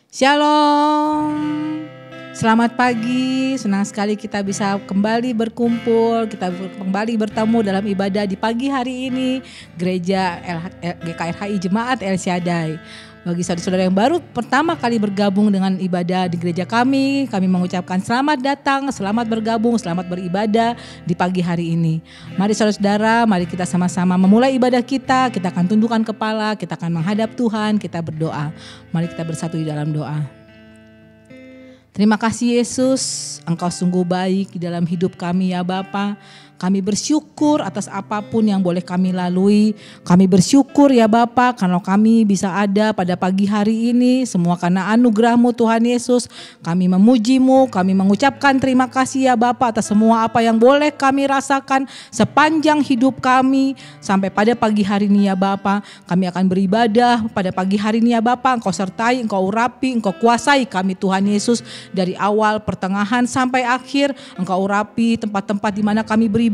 Shalom, selamat pagi, senang sekali kita bisa kembali berkumpul, kita kembali bertemu dalam ibadah di pagi hari ini, Gereja GKRHI Jemaat El Shaddai. Bagi saudara-saudara yang baru pertama kali bergabung dengan ibadah di gereja kami mengucapkan selamat datang, selamat bergabung, selamat beribadah di pagi hari ini. Mari saudara-saudara, mari kita sama-sama memulai ibadah kita akan tundukkan kepala, kita akan menghadap Tuhan, kita berdoa. Mari kita bersatu di dalam doa. Terima kasih Yesus, Engkau sungguh baik di dalam hidup kami ya Bapa. Kami bersyukur atas apapun yang boleh kami lalui. Kami bersyukur ya Bapa kalau kami bisa ada pada pagi hari ini. Semua karena anugerah-Mu Tuhan Yesus. Kami memuji-Mu, kami mengucapkan terima kasih ya Bapa atas semua apa yang boleh kami rasakan sepanjang hidup kami. Sampai pada pagi hari ini ya Bapa, kami akan beribadah pada pagi hari ini ya Bapa. Engkau sertai, Engkau urapi, Engkau kuasai kami Tuhan Yesus. Dari awal, pertengahan sampai akhir. Engkau urapi tempat-tempat di mana kami beribadah.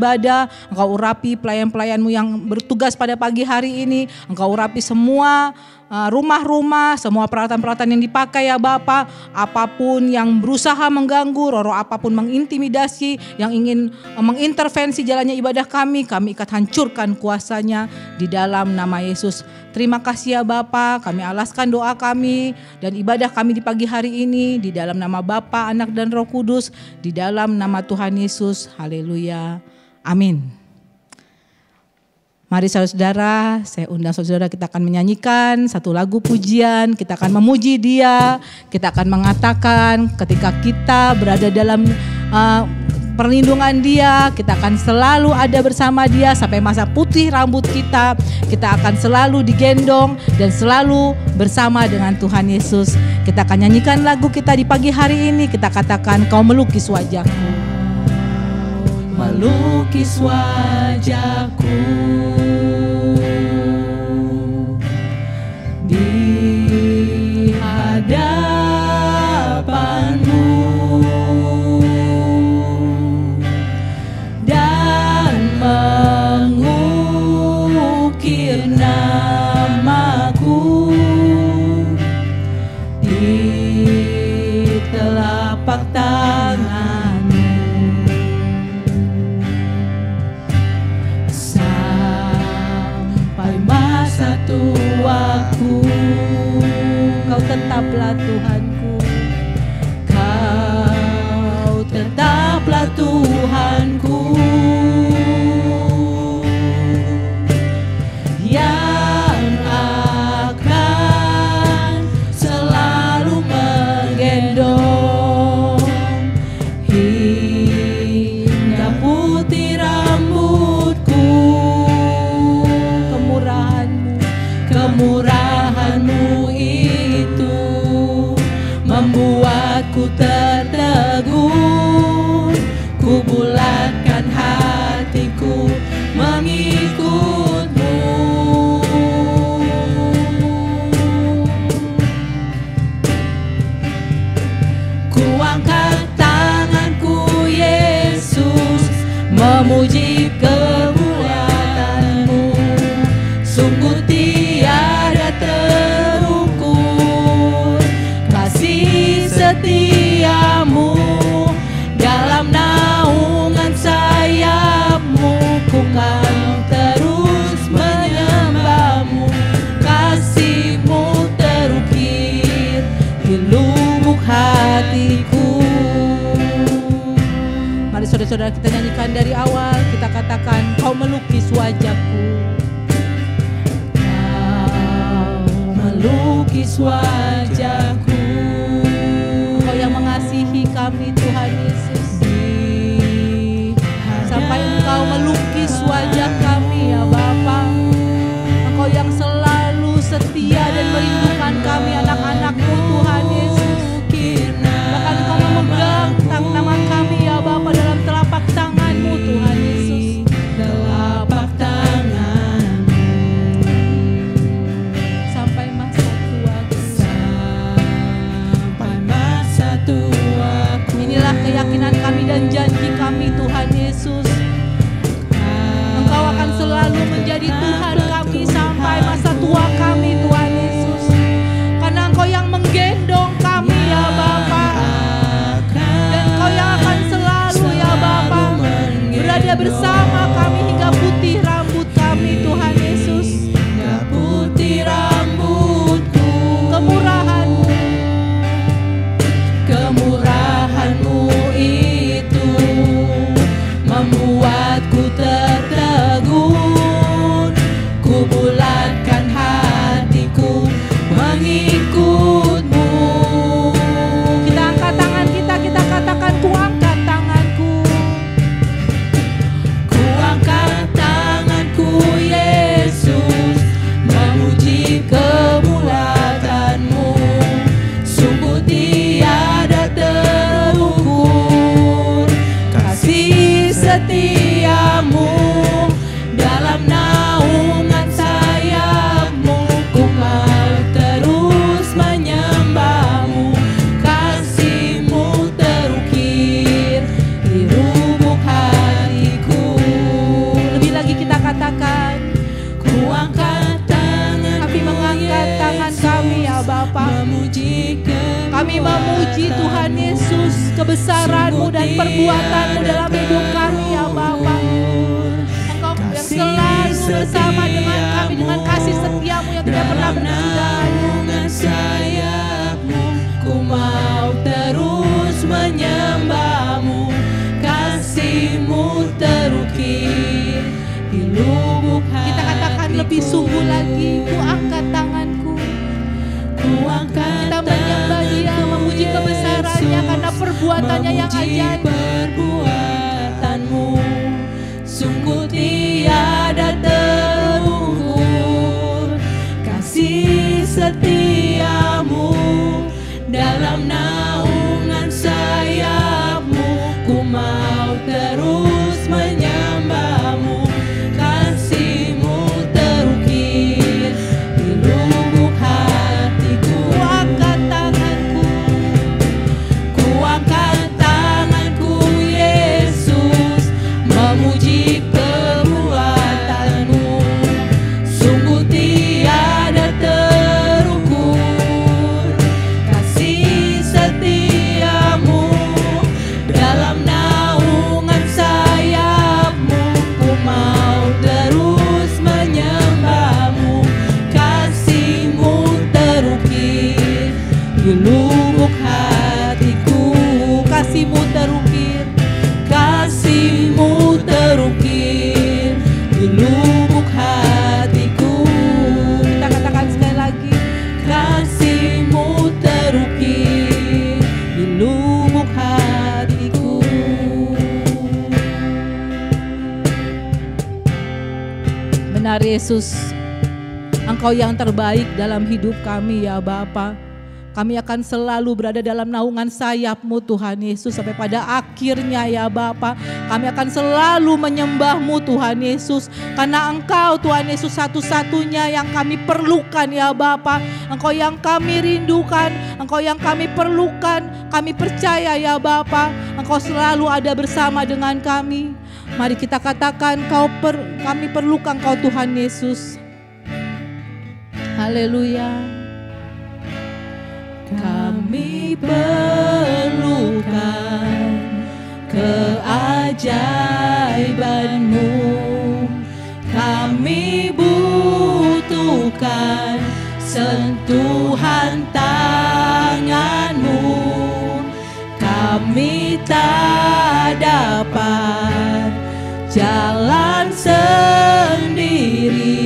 Engkau urapi pelayan-pelayan-Mu yang bertugas pada pagi hari ini. Engkau urapi semua rumah-rumah, semua peralatan-peralatan yang dipakai ya Bapa. Apapun yang berusaha mengganggu, roh-roh apapun mengintimidasi, yang ingin mengintervensi jalannya ibadah kami ikat hancurkan kuasanya di dalam nama Yesus. Terima kasih ya Bapa, kami alaskan doa kami dan ibadah kami di pagi hari ini di dalam nama Bapa, Anak dan Roh Kudus, di dalam nama Tuhan Yesus. Haleluya. Amin. Mari saudara-saudara, saya undang saudara, kita akan menyanyikan satu lagu pujian, kita akan memuji Dia, kita akan mengatakan ketika kita berada dalam perlindungan Dia, kita akan selalu ada bersama Dia sampai masa putih rambut kita akan selalu digendong dan selalu bersama dengan Tuhan Yesus. Kita akan nyanyikan lagu kita di pagi hari ini, kita katakan Kau melukis wajahku. Melukis wajahku di hadapan-Mu dan mengukir namaku di telapak tangan. Satu waktu Kau tetaplah Tuhanku, Kau tetaplah Tuhanku yang akan selalu menggendong hingga putih rambutku. Kemurahan-Mu itu membuatku tertegun, ku bulatkan hatiku mengikut-Mu. Ku angkat tanganku Yesus, memuji kemuliaan-Mu. Sungguh tiada terukur kasih setia-Mu, dalam naungan sayap-Mu ku kan terus menyembah-Mu. Kasih-Mu terukir di lubuk hatiku. Mari saudara-saudara kita nyanyikan dari awal, kita katakan Kau melukis wajahku. Melukis wajahku, Kau yang mengasihi kami Tuhan Yesus, sampai Engkau melukis wajah kami ya Bapa. Engkau yang selalu setia dan merindukan kami anak-anak-Mu Tuhan Yesus. Bahkan Engkau memegang nama kami ya Bapa dalam telapak tangan-Mu Tuhan Yesus. Telapak tangan sampai masa tuaku. Inilah keyakinan kami dan janji kami Tuhan Yesus. Engkau akan selalu menjadi Tuhan kami sampai masa tua kami Tuhan Yesus. Karena Engkau yang menggendong kami. bersama kami hingga putih rambut kami Tuhan Yesus. hingga putih rambutku. Kemurahan-Mu itu membuatku tertegun. Ku bulatkan hatiku mengikut-Mu. Kita angkat tangan kita katakan ku angkat tanganku. Ku angkat tanganku Yesus, memuji kemulatanmu. Sungguh tiada terukur kasih setiamu. Dalam naungan sayapmu ku mau terus menyembahmu. Kasih-Mu terukir di lubuk hatiku. Lebih lagi kita katakan, Ku angkat tangan, kami mengangkat tangan kami ya Bapa. Kami memuji Tuhan Yesus, kebesaran-Mu dan perbuatan-Mu dalam hidup kami ya Bapa. Engkau yang selalu bersama dengan kami dengan kasih setia-Mu yang tidak pernah berhenti. naungan sayapmu, ku mau terus menyembahmu. Kasih-Mu terukir di lubuk hatiku. Kita katakan lebih sungguh lagi, ku angkat tanganku. Ku angkat Kita menyembah Dia, memuji kebesarannya karena perbuatannya yang ajaib. Perbuatanmu sungguh tiada terukur kasih setiamu. Dalam naungan sayapmu ku mau terus menyembahmu. Kasih-Mu terukir di lubuk hatiku. Ku angkat tanganku. Ku angkat tanganku Yesus, memuji perbuatanmu. Sungguh tiada terukur kasih setiamu. Dalam naungan sayapmu ku mau terus menyembahmu. Kasih-Mu terukir di lubuk hatiku. Kasih-Mu terukir. Kasih-Mu terukir di lubuk hatiku. Kita katakan sekali lagi, Kasih-Mu terukir di lubuk hatiku. benar Yesus, Engkau yang terbaik dalam hidup kami ya Bapa. Kami akan selalu berada dalam naungan sayap-Mu Tuhan Yesus sampai pada akhirnya ya Bapa. Kami akan selalu menyembah-Mu Tuhan Yesus, karena Engkau Tuhan Yesus satu-satunya yang kami perlukan ya Bapa. Engkau yang kami rindukan, Engkau yang kami perlukan. Kami percaya ya Bapa, Engkau selalu ada bersama dengan kami. Mari kita katakan, kami perlukan Engkau Tuhan Yesus. Haleluya. Kami perlukan keajaiban-Mu. Kami butuhkan sentuhan tangan-Mu. Kami tak dapat jalan sendiri.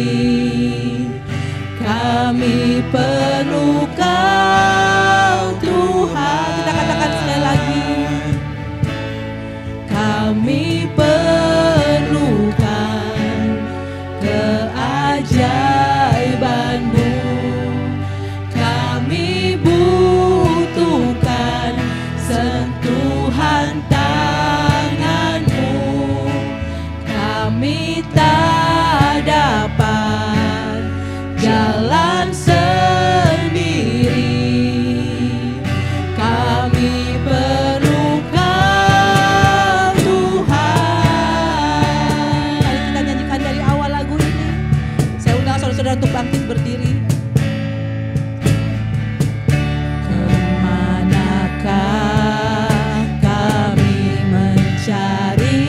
Kami perlu Kau Tuhan. Kita katakan sekali lagi. Kami perlukan keajaiban-Mu. Kami butuhkan sentuhan tangan-Mu. Kami tak dapat jalan sendiri. Kami perlu Kau Tuhan. Mari kita nyanyikan dari awal lagu ini. Saya undang saudara-saudara untuk bangkit berdiri. Kemanakah kami mencari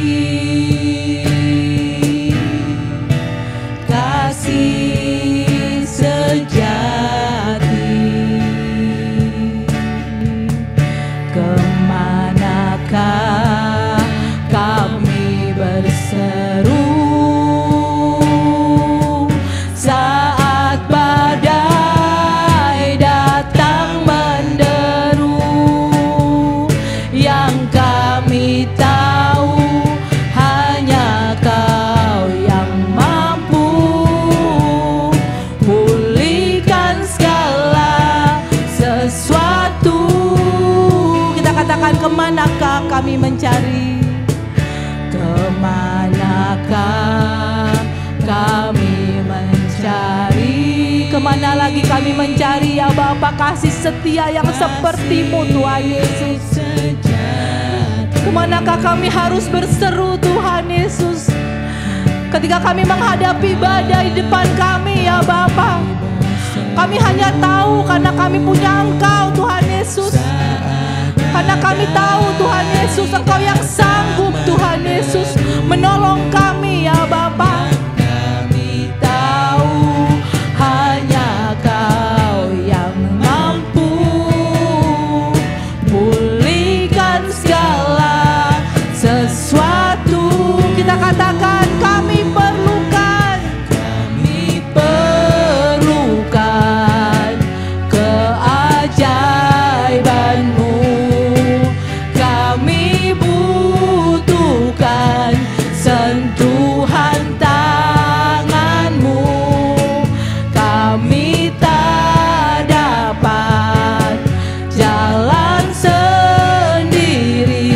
kami mencari? Kemanakah kami mencari? Kemana lagi kami mencari ya Bapa kasih setia yang seperti-Mu Tuhan Yesus? Kemanakah kami harus berseru Tuhan Yesus? Ketika kami menghadapi badai depan kami ya Bapa, kami hanya tahu karena kami punya Engkau Tuhan Yesus. Karena kami tahu Tuhan Yesus, Engkau yang sanggup Tuhan Yesus menolong kami ya Bapa. Kami tahu hanya Kau yang mampu pulihkan segala sesuatu. Kita katakan kami perlukan keajaiban-Mu. Kami butuhkan sentuhan tangan-Mu. Kami tak dapat jalan sendiri.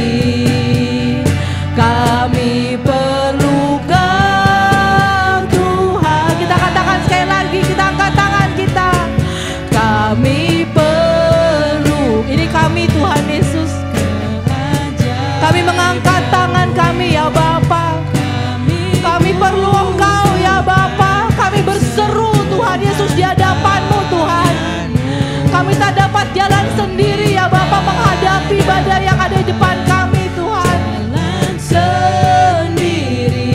Kami perlukan Tuhan. Kita katakan sekali lagi, kita angkat tangan kita. Kami perlu. Ini kami Tuhan Yesus. Kami mengangkat tangan kami ya Bapa. Kami perlu Engkau ya Bapa. Kami berseru Tuhan Yesus di hadapan-Mu Tuhan. Kami tak dapat jalan sendiri ya Bapa menghadapi badai yang ada di depan kami Tuhan. Sendiri.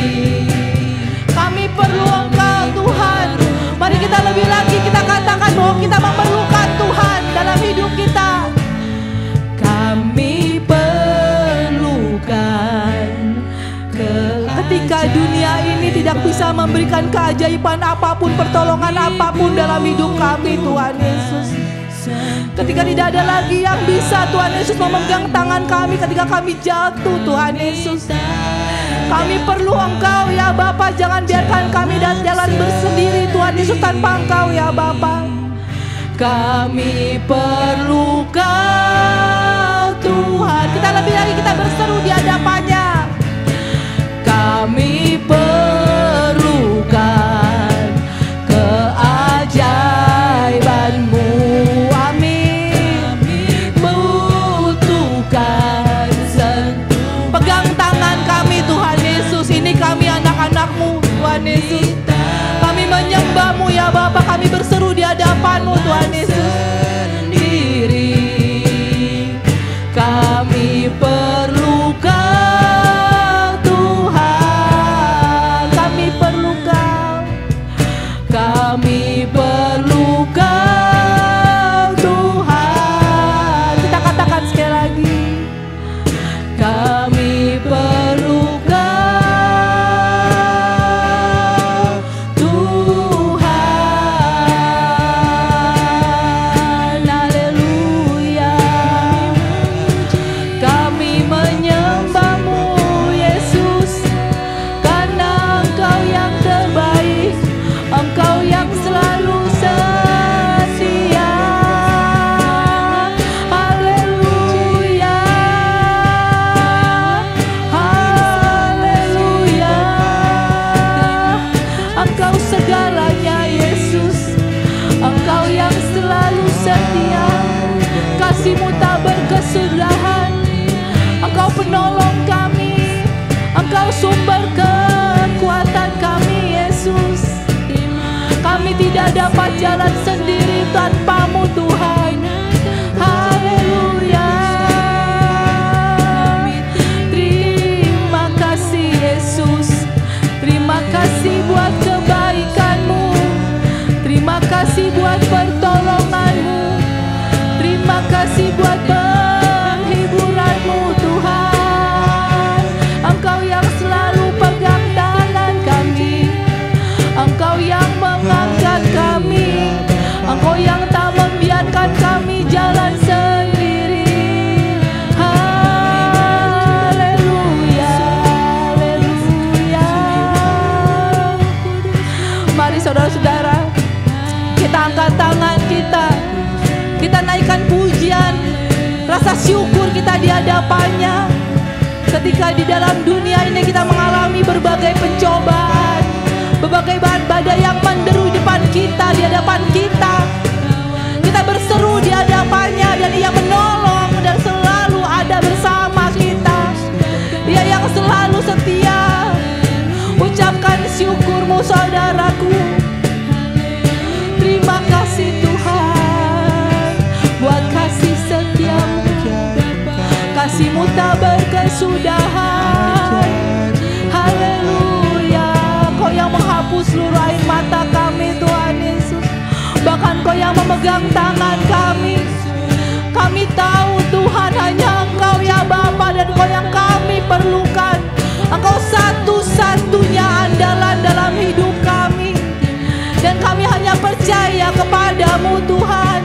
Kami perlu Engkau Tuhan. Mari kita lebih lagi kita katakan bahwa kita memerlukan Tuhan dalam hidup kita. Kami perlukan ketika dunia ini tidak bisa memberikan keajaiban apapun, pertolongan apapun dalam hidup kami Tuhan Yesus. Ketika tidak ada lagi yang bisa Tuhan Yesus memegang tangan kami ketika kami jatuh Tuhan Yesus. Kami perlu Engkau ya Bapa. Jangan biarkan kami dan jalan bersendiri Tuhan Yesus tanpa Engkau ya Bapa. Kami perlu Kau Tuhan. Kita lebih lagi kita berseru di hadapannya. Kami perlukan keajaiban-Mu. Amin. Butuhkan pegang tangan kami Tuhan Yesus. Ini kami anak-anak-Mu Tuhan Yesus. Kami menyembah-Mu ya Bapa. Kami berseru di hadapan-Mu Tuhan Yesus. Kami perlu Kau Tuhan. Kami perlu Kau. Kami perlu Kau Tuhan. Kita katakan sekali lagi. Kami perlu Kau Tuhan. Haleluya. Kami menyembah-Mu Yesus, karena Engkau yang terbaik, Engkau yang selalu setia. Haleluya. Haleluya. Engkau segalanya Yesus, Engkau yang selalu setia. Kasih-Mu tak berkesudahan. Engkau penolong kami, Engkau sumber kekuatan kami Yesus. Kami tidak dapat jalan sendiri tanpa-Mu Tuhan. Haleluya. Terima kasih Yesus. Terima kasih buat kebaikan-Mu. Terima kasih buat pertolongan-Mu. Terima kasih buat penghiburan-Mu Tuhan. Engkau yang selalu pegang tangan kami. Engkau yang mengangkat kami. Engkau yang tak membiarkan kami jalan sendiri. Haleluya. Haleluya. Mari saudara-saudara, kita angkat tangan kita. Kita naikkan pujian, rasa syukur kita di hadapannya. ketika di dalam dunia ini kita mengalami berbagai pencobaan, berbagai badai yang menderu di depan kita, di hadapan kita. Kita berseru di hadapannya dan Ia menolong dan selalu ada bersama kita. Dia yang selalu setia. Ucapkan syukurmu saudaraku. Terima kasih Tuhan buat kasih setiamu. Kasih-Mu tak berkesudahan. Haleluya. Kau yang menghapus seluruh air mata kami Tuhan Yesus. Bahkan Kau yang memegang tangan kami. Kami tahu Tuhan hanya Engkau ya Bapa, dan Engkau yang kami perlukan. Engkau satu-satunya andalan dalam hidup kami. Dan kami hanya percaya kepadamu Tuhan.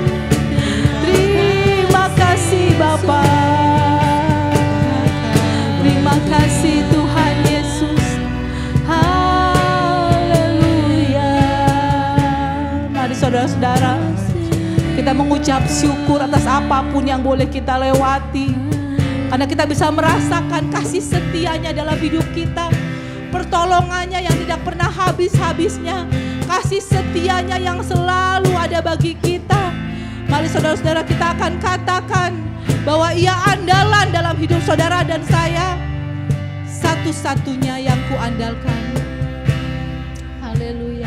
Terima kasih Bapa. Terima kasih Tuhan Yesus. Haleluya. Mari saudara-saudara, kita mengucap syukur atas apapun yang boleh kita lewati. Karena kita bisa merasakan kasih setianya dalam hidup kita. Pertolongannya yang tidak pernah habis-habisnya. Kasih setianya yang selalu ada bagi kita. Mari saudara-saudara, kita akan katakan bahwa Ia andalan dalam hidup saudara dan saya. Satu-satunya yang kuandalkan. Haleluya.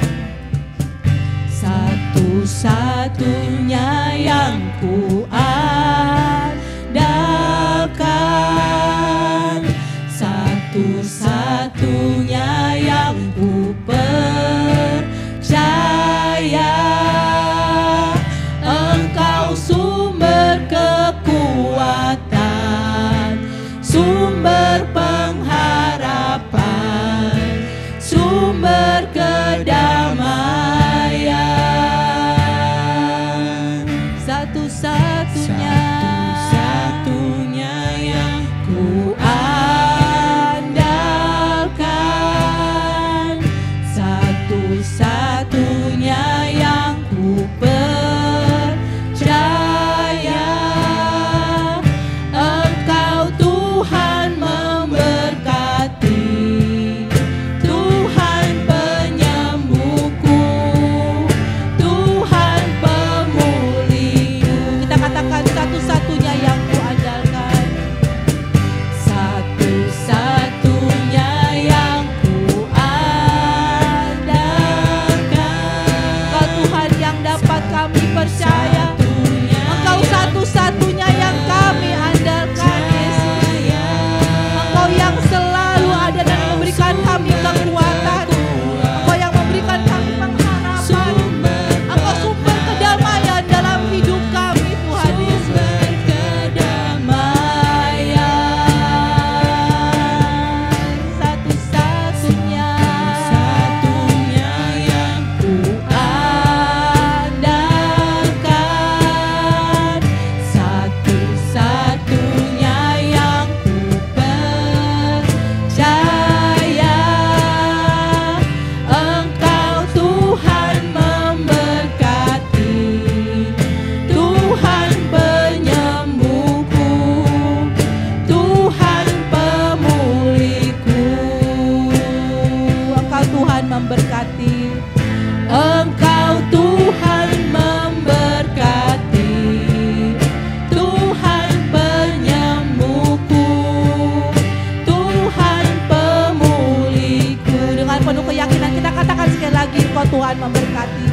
Satu-satunya yang kuandalkan, satu-satunya yang ku percaya. Engkau sumber kekuatan, sumber pengharapan, sumber kedamaian. Satu-satunya yang ku andalkan, satu-satunya yang ku percaya. Engkau Tuhan memberkati, Tuhan penyembuhku, Tuhan pemulihku. Kita katakan satu-satunya yang ku andalkan, satu-satunya yang ku andalkan. Engkau Tuhan yang dapat kami percaya. Engkau satu-satunya yang kami andalkan Yesus. Engkau yang selalu ada dan memberikan kami kekuatan. Engkau yang memberikan kami pengharapan. Engkau sumber kedamaian dalam hidup kami Tuhan Yesus. Satu-satunya yang ku andalkan, satu-satunya yang ku percaya. Engkau Tuhan memberkati, Tuhan penyembuhku, Tuhan pemulihku. Engkau Tuhan memberkati, Engkau Tuhan memberkati, Tuhan penyembuhku, Tuhan pemulihku. Dengan penuh keyakinan kita katakan sekali lagi, Engkau Tuhan memberkati.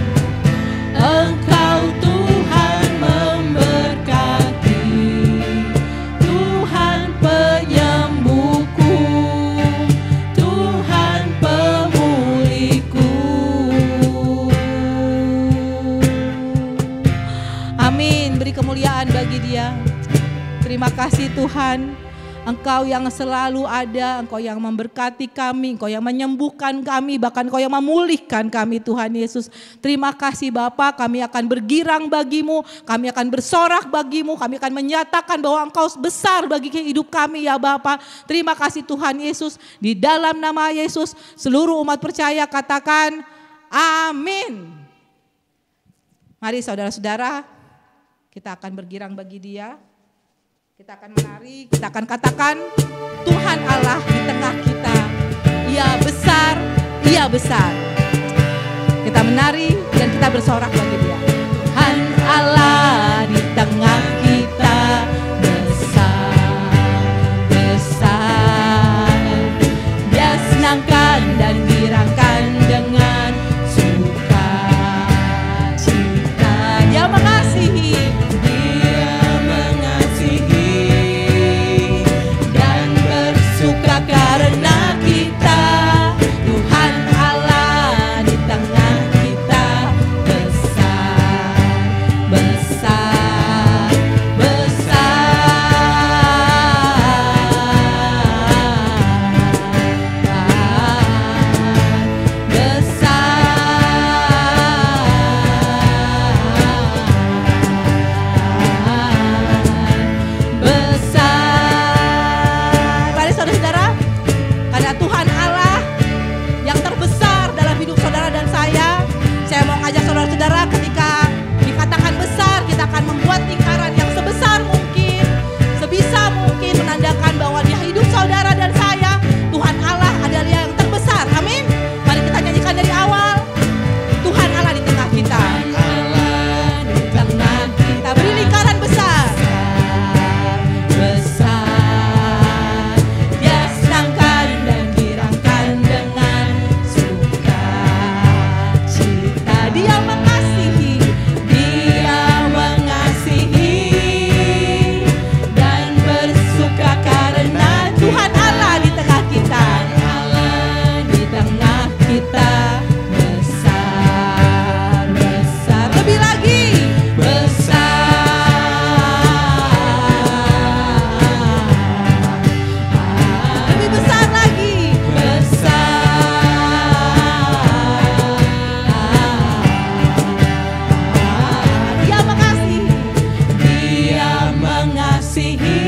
Engkau Tuhan memberkati, Tuhan penyembuhku, Tuhan pemulihku. Amin. Beri kemuliaan bagi Dia. Terima kasih Tuhan. Engkau yang selalu ada, Engkau yang memberkati kami, Engkau yang menyembuhkan kami, bahkan Engkau yang memulihkan kami Tuhan Yesus. Terima kasih Bapa, kami akan bergirang bagimu, kami akan bersorak bagimu, kami akan menyatakan bahwa Engkau besar bagi hidup kami ya Bapa. Terima kasih Tuhan Yesus, di dalam nama Yesus seluruh umat percaya katakan amin. Mari saudara-saudara, kita akan bergirang bagi Dia. Kita akan menari, kita akan katakan Tuhan Allah di tengah kita. Ia besar, Ia besar. Kita menari dan kita bersorak bagi Dia. Tuhan Allah di tengah kita, besar, besar. Dia senangkan dan girangkan dengan sukacita. Dia mengasihi, Dia mengasihi dan bersuka karena kita. Tuhan Allah di tengah kita, besar, besar, besar. mari saudara-saudara, karena Tuhan Allah yang terbesar dalam hidup saudara dan saya mau ngajak saudara-saudara ketika dikatakan besar, kita akan membuat lingkaran yang sebesar mungkin, sebisa mungkin menandakan bahwa di hidup saudara dan saya, Tuhan Allah adalah yang terbesar. Amin. Mari kita nyanyikan dari awal. Tuhan Allah di tengah kita. Allah di tengah Kita beri lingkaran besar. besar, Dia senangkan dan girangkan dengan sukacita. Dia mengasihi, Dia mengasihi dan bersuka karena Tuhan Allah di tengah kita. Allah di tengah kita, besar, besar, Lebih lagi, lebih besar lagi. Dia mengasihi. Dia mengasihi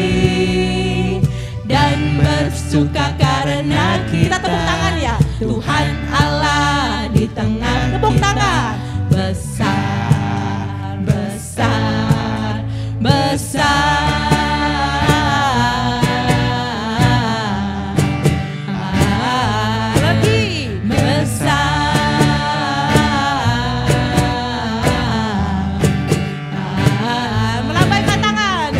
dan bersuka karena Kita kita. tepuk tangan ya. Tuhan Allah di tengah Tepuk kita, tangan. besar, besar, besar. Lagi. Melambaikan tangan.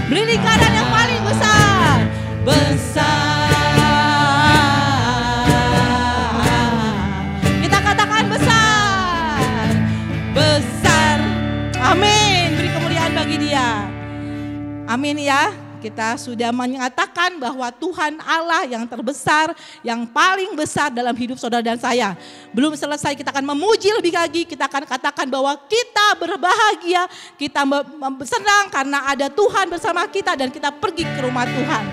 Beri lingkaran yang paling besar. Kita katakan besar. Besar. Amin. Beri kemuliaan bagi Dia. Amin ya. Kita sudah menyatakan bahwa Tuhan Allah yang terbesar, yang paling besar dalam hidup saudara dan saya. Belum selesai, kita akan memuji lebih lagi. Kita akan katakan bahwa kita berbahagia, kita senang karena ada Tuhan bersama kita dan kita pergi ke rumah Tuhan.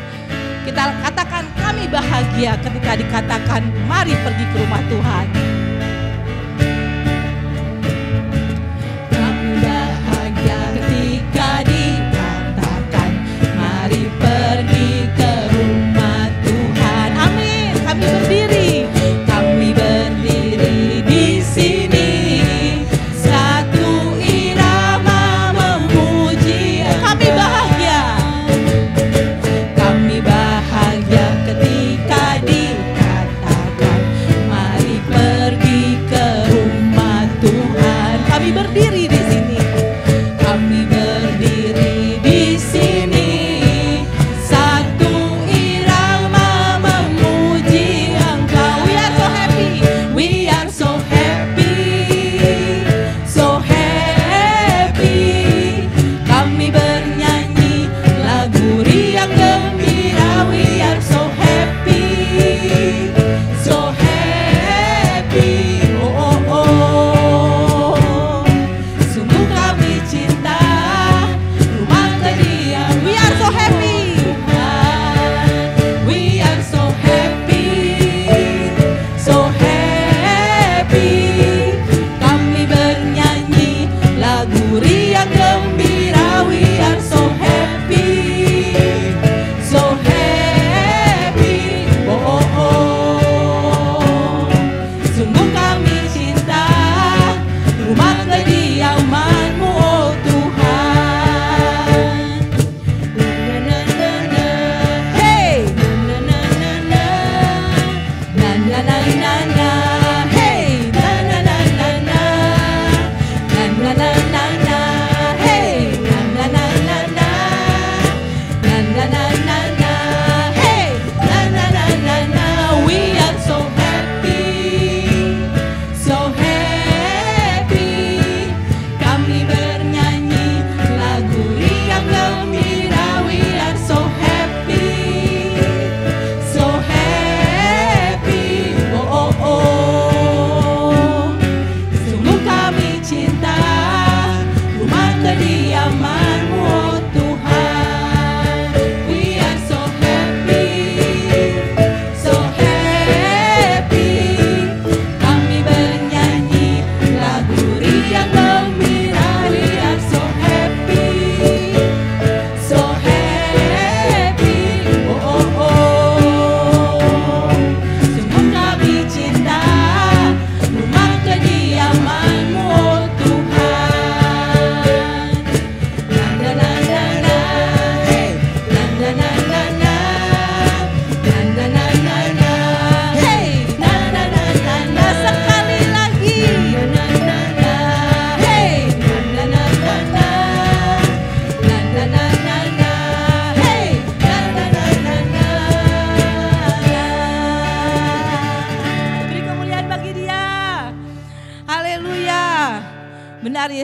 Kita katakan kami bahagia ketika dikatakan mari pergi ke rumah Tuhan. Kami bahagia ketika dikatakan mari pergi ke rumah Tuhan. Amin. Kami berdiri. Kami berdiri di sini, satu irama memuji. Kami bahagia. Kami bahagia ketika dikatakan mari pergi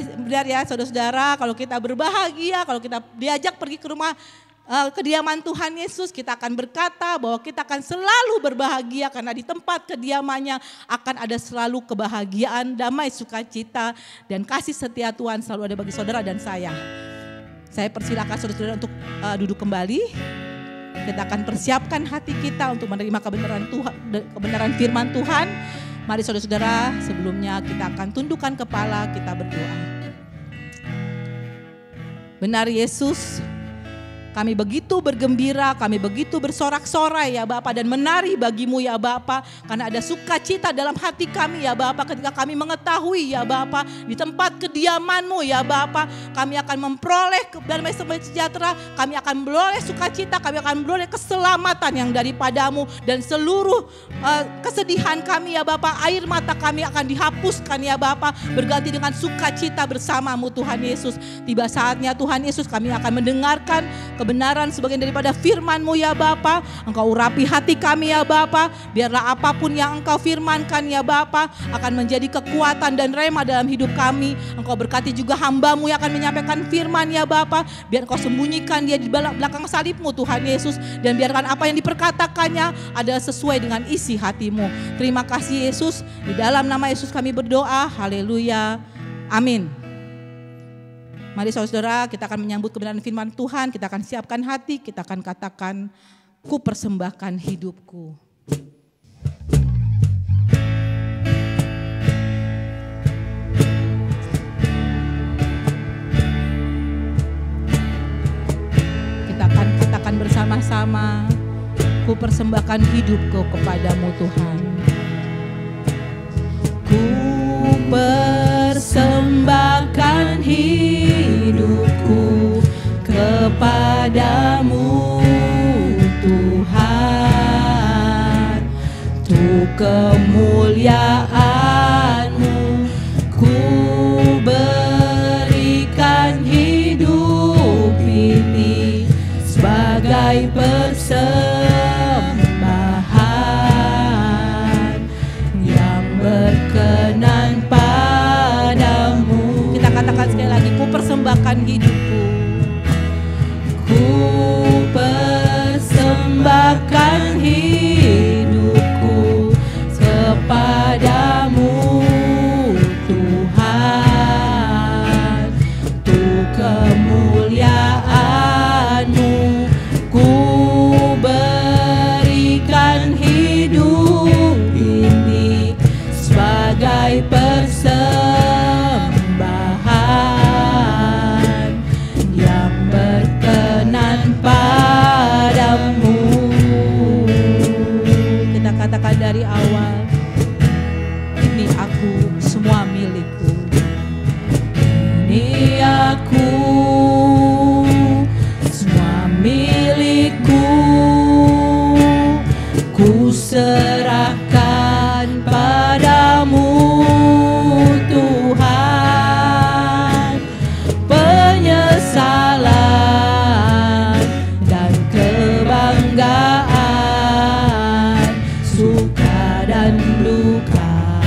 benar ya saudara-saudara, kalau kita berbahagia, kalau kita diajak pergi ke rumah kediaman Tuhan Yesus, kita akan berkata bahwa kita akan selalu berbahagia karena di tempat kediamannya akan ada selalu kebahagiaan, damai, sukacita, dan kasih setia Tuhan selalu ada bagi saudara dan saya. Saya persilakan saudara-saudara untuk duduk kembali. Kita akan persiapkan hati kita untuk menerima kebenaran Tuhan, kebenaran firman Tuhan. Mari saudara-saudara, sebelumnya kita akan tundukkan kepala, kita berdoa. Benar Yesus, kami begitu bergembira, kami begitu bersorak-sorai ya Bapa, dan menari bagimu ya Bapa, karena ada sukacita dalam hati kami ya Bapa, ketika kami mengetahui ya Bapa, di tempat kediaman-Mu ya Bapa, kami akan memperoleh damai sejahtera, kami akan memperoleh sukacita, kami akan memperoleh keselamatan yang daripadamu, dan seluruh kesedihan kami ya Bapa, air mata kami akan dihapuskan ya Bapa, berganti dengan sukacita bersamamu Tuhan Yesus. Tiba saatnya Tuhan Yesus, kami akan mendengarkan kebenaran sebagian daripada firman-Mu ya Bapa. Engkau urapi hati kami ya Bapa. Biarlah apapun yang Engkau firmankan ya Bapa akan menjadi kekuatan dan rema dalam hidup kami. Engkau berkati juga hamba-Mu yang akan menyampaikan firman ya Bapa. Biar Engkau sembunyikan dia di belakang salib-Mu Tuhan Yesus. Dan biarkan apa yang diperkatakannya ada sesuai dengan isi hati-Mu. Terima kasih Yesus. Di dalam nama Yesus kami berdoa. Haleluya. Amin. Mari saudara, kita akan menyambut kebenaran firman Tuhan, kita akan siapkan hati, kita akan katakan, ku persembahkan hidupku. Kita akan katakan bersama-sama, ku persembahkan hidupku kepadamu Tuhan. Ku persembahkan hidupku kepadamu Tuhan, untuk kemuliaan-Mu ku berikan hidup ini sebagai persembahan yang berkenan padamu. Kita katakan sekali lagi, ku persembahkan hidupku. Ku persembahkan hidupku kepadamu Tuhan, untuk kemuliaan-Mu ku berikan hidup ini sebagai persembahan yang berkenan padamu. Kita katakan dari awal, ini aku, semua milikku. Ini aku, semua milikku. Ku serahkan padamu Tuhan, penyesalan dan kebanggaan, suka dan duka,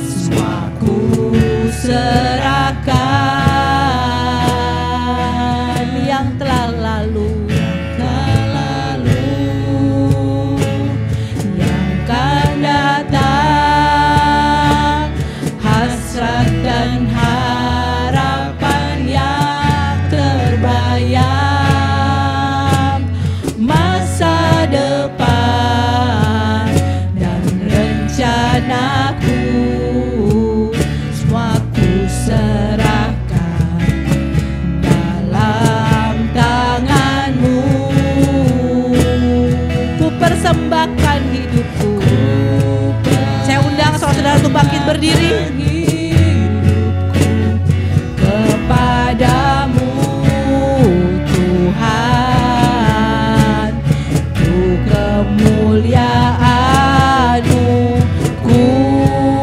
semua ku serahkan. Yang telah lalu, yang akan datang, hasrat dan harapan yang terbayang, masa depan dan rencanaku, semua ku serahkan dalam tangan-Mu. Ku persembahkan hidupku. Saya undang saudara-saudara untuk bangkit berdiri. Kepadamu Tuhan, untuk kemuliaan-Mu ku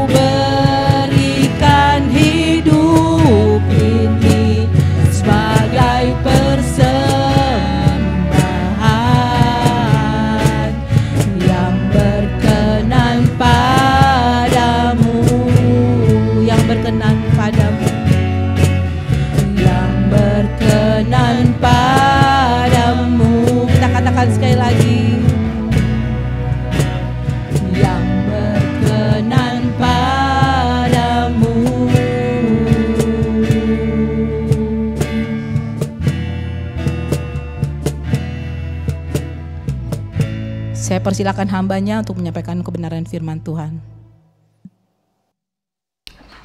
berikan hidup ini sebagai persembahan yang berkenan padamu. Saya persilakan hambanya untuk menyampaikan kebenaran firman Tuhan.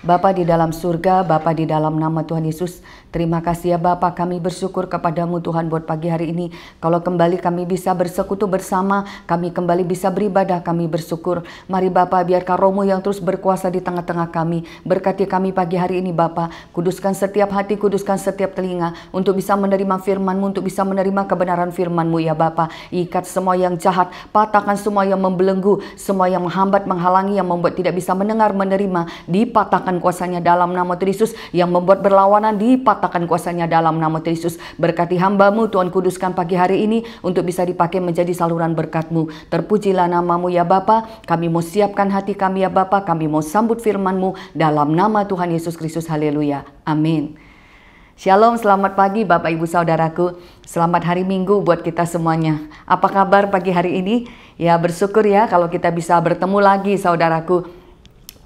Bapa di dalam surga, Bapa di dalam nama Tuhan Yesus, terima kasih ya Bapa, kami bersyukur kepadamu Tuhan buat pagi hari ini. Kalau kembali kami bisa bersekutu bersama, kami kembali bisa beribadah, kami bersyukur. Mari Bapa, biarkan Roh-Mu yang terus berkuasa di tengah-tengah kami. Berkati kami pagi hari ini Bapa, kuduskan setiap hati, kuduskan setiap telinga, untuk bisa menerima firman-Mu, untuk bisa menerima kebenaran firman-Mu ya Bapa. Ikat semua yang jahat, patahkan semua yang membelenggu, semua yang menghambat, menghalangi, yang membuat tidak bisa mendengar, menerima, dipatahkan kuasanya dalam nama Tuhan Yesus. Yang membuat berlawanan, dipatahkan kuasanya dalam nama Tuhan Yesus. Berkati hamba-Mu Tuhan, kuduskan pagi hari ini untuk bisa dipakai menjadi saluran berkat-Mu. Terpujilah nama-Mu ya Bapa. Kami mau siapkan hati kami ya Bapa, kami mau sambut firman-Mu dalam nama Tuhan Yesus Kristus. Haleluya, amin. Shalom, selamat pagi Bapak Ibu Saudaraku. Selamat hari Minggu buat kita semuanya. Apa kabar pagi hari ini? Ya bersyukur ya kalau kita bisa bertemu lagi saudaraku.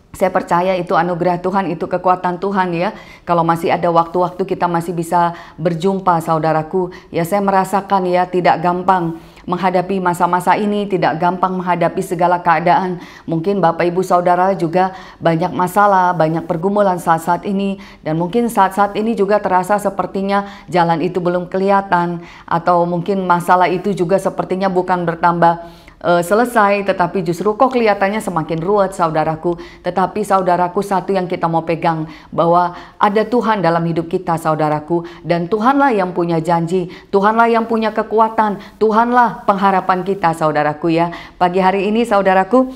Saya percaya itu anugerah Tuhan, itu kekuatan Tuhan ya. Kalau masih ada waktu-waktu kita masih bisa berjumpa saudaraku. Ya saya merasakan ya tidak gampang menghadapi masa-masa ini, tidak gampang menghadapi segala keadaan. Mungkin Bapak Ibu Saudara juga banyak masalah, banyak pergumulan saat-saat ini. Dan mungkin saat-saat ini juga terasa sepertinya jalan itu belum kelihatan. Atau mungkin masalah itu juga sepertinya bukan bertambah selesai, tetapi justru kok kelihatannya semakin ruwet saudaraku. Tetapi saudaraku, satu yang kita mau pegang, bahwa ada Tuhan dalam hidup kita saudaraku. Dan Tuhanlah yang punya janji, Tuhanlah yang punya kekuatan, Tuhanlah pengharapan kita saudaraku ya. Pagi hari ini saudaraku,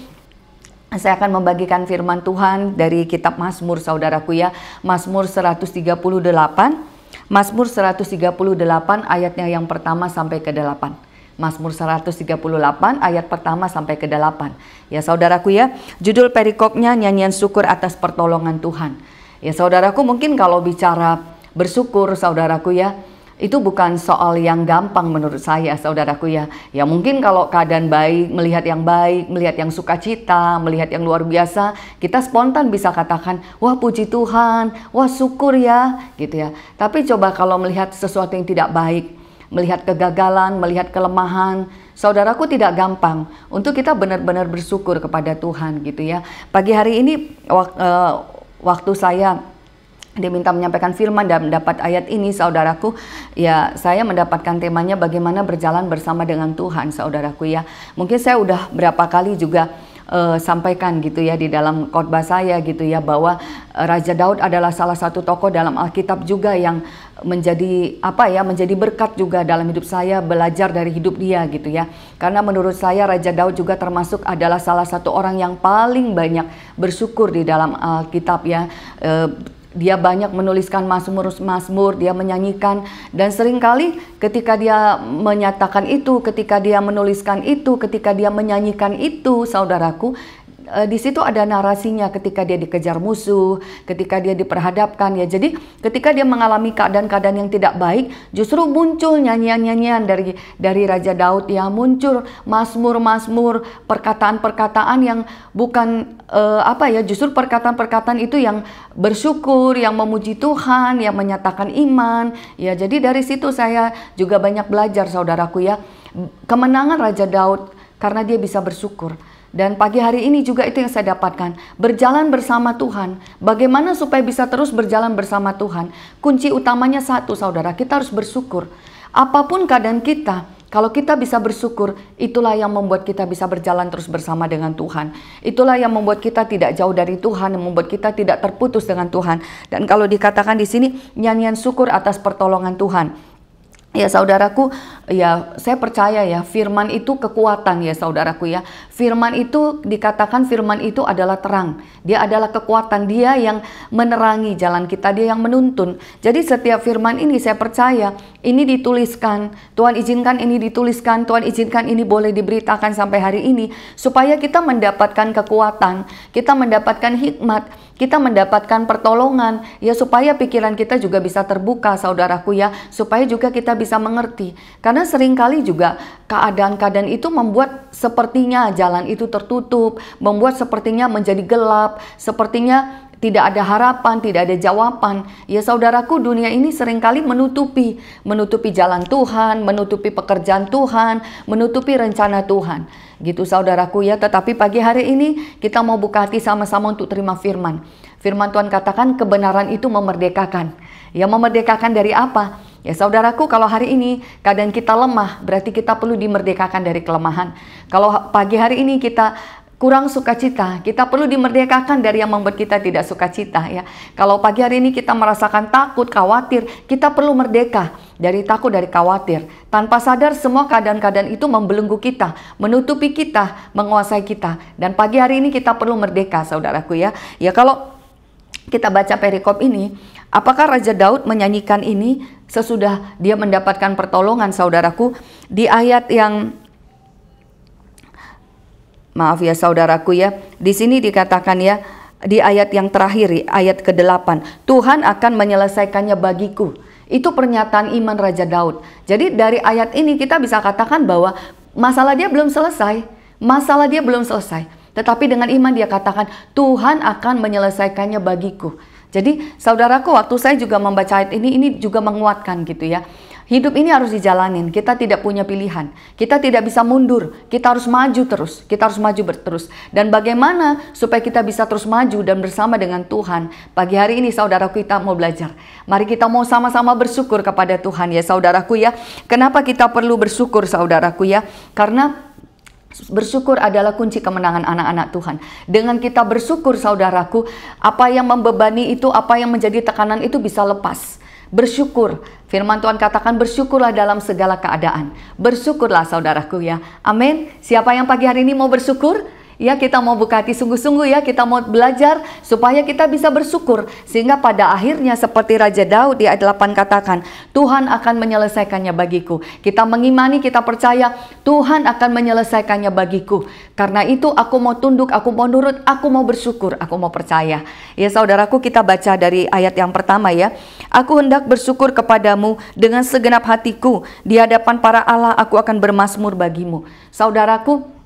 saya akan membagikan firman Tuhan dari kitab Mazmur saudaraku ya. Mazmur 138, Mazmur 138 ayatnya yang pertama sampai ke 8. Mazmur 138 ayat pertama sampai ke 8. Ya saudaraku ya, judul perikopnya nyanyian syukur atas pertolongan Tuhan. Ya saudaraku, mungkin kalau bicara bersyukur saudaraku ya, itu bukan soal yang gampang menurut saya saudaraku ya. Ya mungkin kalau keadaan baik, melihat yang baik, melihat yang sukacita, melihat yang luar biasa, kita spontan bisa katakan, wah puji Tuhan, wah syukur ya gitu ya. Tapi coba kalau melihat sesuatu yang tidak baik, melihat kegagalan, melihat kelemahan, saudaraku tidak gampang untuk kita benar-benar bersyukur kepada Tuhan gitu ya. Pagi hari ini waktu saya diminta menyampaikan firman dan mendapat ayat ini saudaraku, ya saya mendapatkan temanya bagaimana berjalan bersama dengan Tuhan saudaraku ya. Mungkin saya udah berapa kali juga sampaikan gitu ya di dalam khotbah saya gitu ya, bahwa Raja Daud adalah salah satu tokoh dalam Alkitab juga yang menjadi menjadi berkat juga dalam hidup saya, belajar dari hidup dia gitu ya. Karena menurut saya Raja Daud juga termasuk adalah salah satu orang yang paling banyak bersyukur di dalam Alkitab ya. Dia banyak menuliskan mazmur-mazmur, dia menyanyikan, dan seringkali ketika dia menyatakan itu, ketika dia menuliskan itu, ketika dia menyanyikan itu, saudaraku, di situ ada narasinya ketika dia dikejar musuh, ketika dia diperhadapkan ya. Jadi ketika dia mengalami keadaan-keadaan yang tidak baik, justru muncul nyanyian-nyanyian dari Raja Daud ya, muncul mazmur-mazmur, perkataan-perkataan yang bukan justru perkataan-perkataan itu yang bersyukur, yang memuji Tuhan, yang menyatakan iman ya. Jadi dari situ saya juga banyak belajar saudaraku ya, kemenangan Raja Daud karena dia bisa bersyukur. Dan pagi hari ini juga itu yang saya dapatkan, berjalan bersama Tuhan. Bagaimana supaya bisa terus berjalan bersama Tuhan? Kunci utamanya satu saudara, kita harus bersyukur. Apapun keadaan kita, kalau kita bisa bersyukur, itulah yang membuat kita bisa berjalan terus bersama dengan Tuhan. Itulah yang membuat kita tidak jauh dari Tuhan, yang membuat kita tidak terputus dengan Tuhan. Dan kalau dikatakan di sini, nyanyian syukur atas pertolongan Tuhan. Ya saudaraku, ya saya percaya ya, firman itu kekuatan ya saudaraku ya. Firman itu dikatakan, firman itu adalah terang. Dia adalah kekuatan, dia yang menerangi jalan kita, dia yang menuntun. Jadi setiap firman ini saya percaya ini dituliskan, Tuhan izinkan ini dituliskan, Tuhan izinkan ini boleh diberitakan sampai hari ini, supaya kita mendapatkan kekuatan, kita mendapatkan hikmat, kita mendapatkan pertolongan ya, supaya pikiran kita juga bisa terbuka saudaraku ya, supaya juga kita bisa mengerti. Karena seringkali juga keadaan-keadaan itu membuat sepertinya jalan itu tertutup, membuat sepertinya menjadi gelap, sepertinya tidak ada harapan, tidak ada jawaban. Ya saudaraku, dunia ini seringkali menutupi jalan Tuhan, menutupi pekerjaan Tuhan, menutupi rencana Tuhan. Gitu saudaraku ya, tetapi pagi hari ini kita mau buka hati sama-sama untuk terima firman. Firman Tuhan katakan kebenaran itu memerdekakan. Ya memerdekakan dari apa? Ya saudaraku, kalau hari ini keadaan kita lemah, berarti kita perlu dimerdekakan dari kelemahan. Kalau pagi hari ini kita kurang sukacita, kita perlu dimerdekakan dari yang membuat kita tidak sukacita ya. Kalau pagi hari ini kita merasakan takut, khawatir, kita perlu merdeka dari takut, dari khawatir. Tanpa sadar semua keadaan-keadaan itu membelenggu kita, menutupi kita, menguasai kita. Dan pagi hari ini kita perlu merdeka saudaraku ya. Ya kalau kita baca perikop ini, apakah Raja Daud menyanyikan ini sesudah dia mendapatkan pertolongan saudaraku? Di ayat yang maaf ya saudaraku ya, di sini dikatakan ya, di ayat yang terakhir, ayat ke-8, Tuhan akan menyelesaikannya bagiku. Itu pernyataan iman Raja Daud. Jadi dari ayat ini kita bisa katakan bahwa masalah dia belum selesai. Masalah dia belum selesai. Tetapi dengan iman dia katakan, Tuhan akan menyelesaikannya bagiku. Jadi saudaraku, waktu saya juga membaca ayat ini juga menguatkan gitu ya. Hidup ini harus dijalanin, kita tidak punya pilihan. Kita tidak bisa mundur, kita harus maju terus. Kita harus maju terus. Dan bagaimana supaya kita bisa terus maju dan bersama dengan Tuhan? Pagi hari ini saudaraku kita mau belajar. Mari kita mau sama-sama bersyukur kepada Tuhan ya saudaraku ya. Kenapa kita perlu bersyukur saudaraku ya? Karena bersyukur adalah kunci kemenangan anak-anak Tuhan. Dengan kita bersyukur saudaraku, apa yang membebani itu, apa yang menjadi tekanan itu bisa lepas. Bersyukur, firman Tuhan katakan bersyukurlah dalam segala keadaan. Bersyukurlah saudaraku ya, amin. Siapa yang pagi hari ini mau bersyukur? Ya kita mau buka hati sungguh-sungguh ya, kita mau belajar supaya kita bisa bersyukur. Sehingga pada akhirnya seperti Raja Daud di ayat 8 katakan, Tuhan akan menyelesaikannya bagiku. Kita mengimani, kita percaya Tuhan akan menyelesaikannya bagiku. Karena itu aku mau tunduk, aku mau nurut, aku mau bersyukur, aku mau percaya. Ya saudaraku, kita baca dari ayat yang pertama ya. Aku hendak bersyukur kepadamu dengan segenap hatiku. Di hadapan para Allah aku akan bermazmur bagimu. Saudaraku,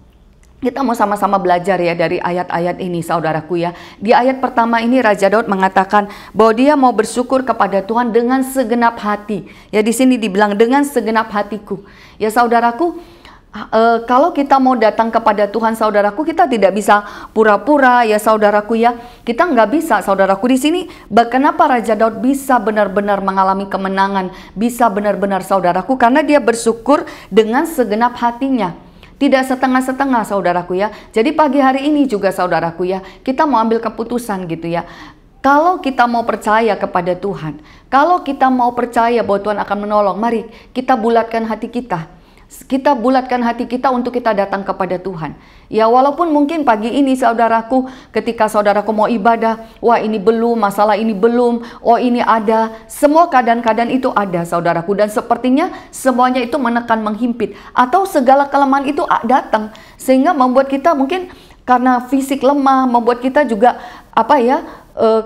kita mau sama-sama belajar ya dari ayat-ayat ini saudaraku ya. Di ayat pertama ini Raja Daud mengatakan bahwa dia mau bersyukur kepada Tuhan dengan segenap hati. Ya di sini dibilang dengan segenap hatiku. Ya saudaraku, kalau kita mau datang kepada Tuhan saudaraku, kita tidak bisa pura-pura ya saudaraku ya. Kita nggak bisa saudaraku di sini. Kenapa Raja Daud bisa benar-benar mengalami kemenangan? Bisa benar-benar saudaraku karena dia bersyukur dengan segenap hatinya. Tidak setengah-setengah saudaraku ya. Jadi pagi hari ini juga saudaraku ya, kita mau ambil keputusan gitu ya. Kalau kita mau percaya kepada Tuhan, kalau kita mau percaya bahwa Tuhan akan menolong, mari kita bulatkan hati kita. Kita bulatkan hati kita untuk kita datang kepada Tuhan. Ya walaupun mungkin pagi ini saudaraku, ketika saudaraku mau ibadah, wah ini belum, masalah ini belum, oh ini ada. Semua keadaan-keadaan itu ada saudaraku. Dan sepertinya semuanya itu menekan, menghimpit. Atau segala kelemahan itu datang. Sehingga membuat kita mungkin karena fisik lemah, membuat kita juga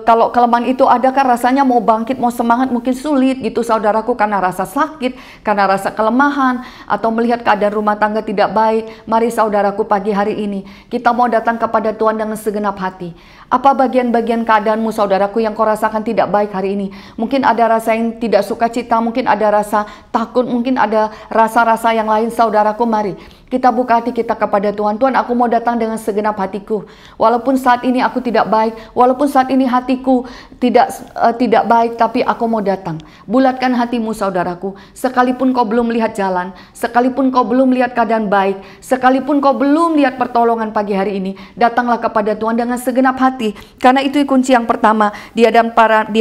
kalau kelemahan itu ada kan rasanya mau bangkit, mau semangat mungkin sulit gitu saudaraku, karena rasa sakit, karena rasa kelemahan, atau melihat keadaan rumah tangga tidak baik. Mari saudaraku pagi hari ini kita mau datang kepada Tuhan dengan segenap hati. Apa bagian-bagian keadaanmu saudaraku yang kau rasakan tidak baik hari ini? Mungkin ada rasa yang tidak sukacita, mungkin ada rasa takut, mungkin ada rasa-rasa yang lain saudaraku. Mari kita buka hati kita kepada Tuhan. Tuhan, aku mau datang dengan segenap hatiku. Walaupun saat ini aku tidak baik, walaupun saat ini hatiku tidak baik, tapi aku mau datang. Bulatkan hatimu saudaraku. Sekalipun kau belum lihat jalan, sekalipun kau belum lihat keadaan baik, sekalipun kau belum lihat pertolongan pagi hari ini, datanglah kepada Tuhan dengan segenap hati. Karena itu kunci yang pertama, di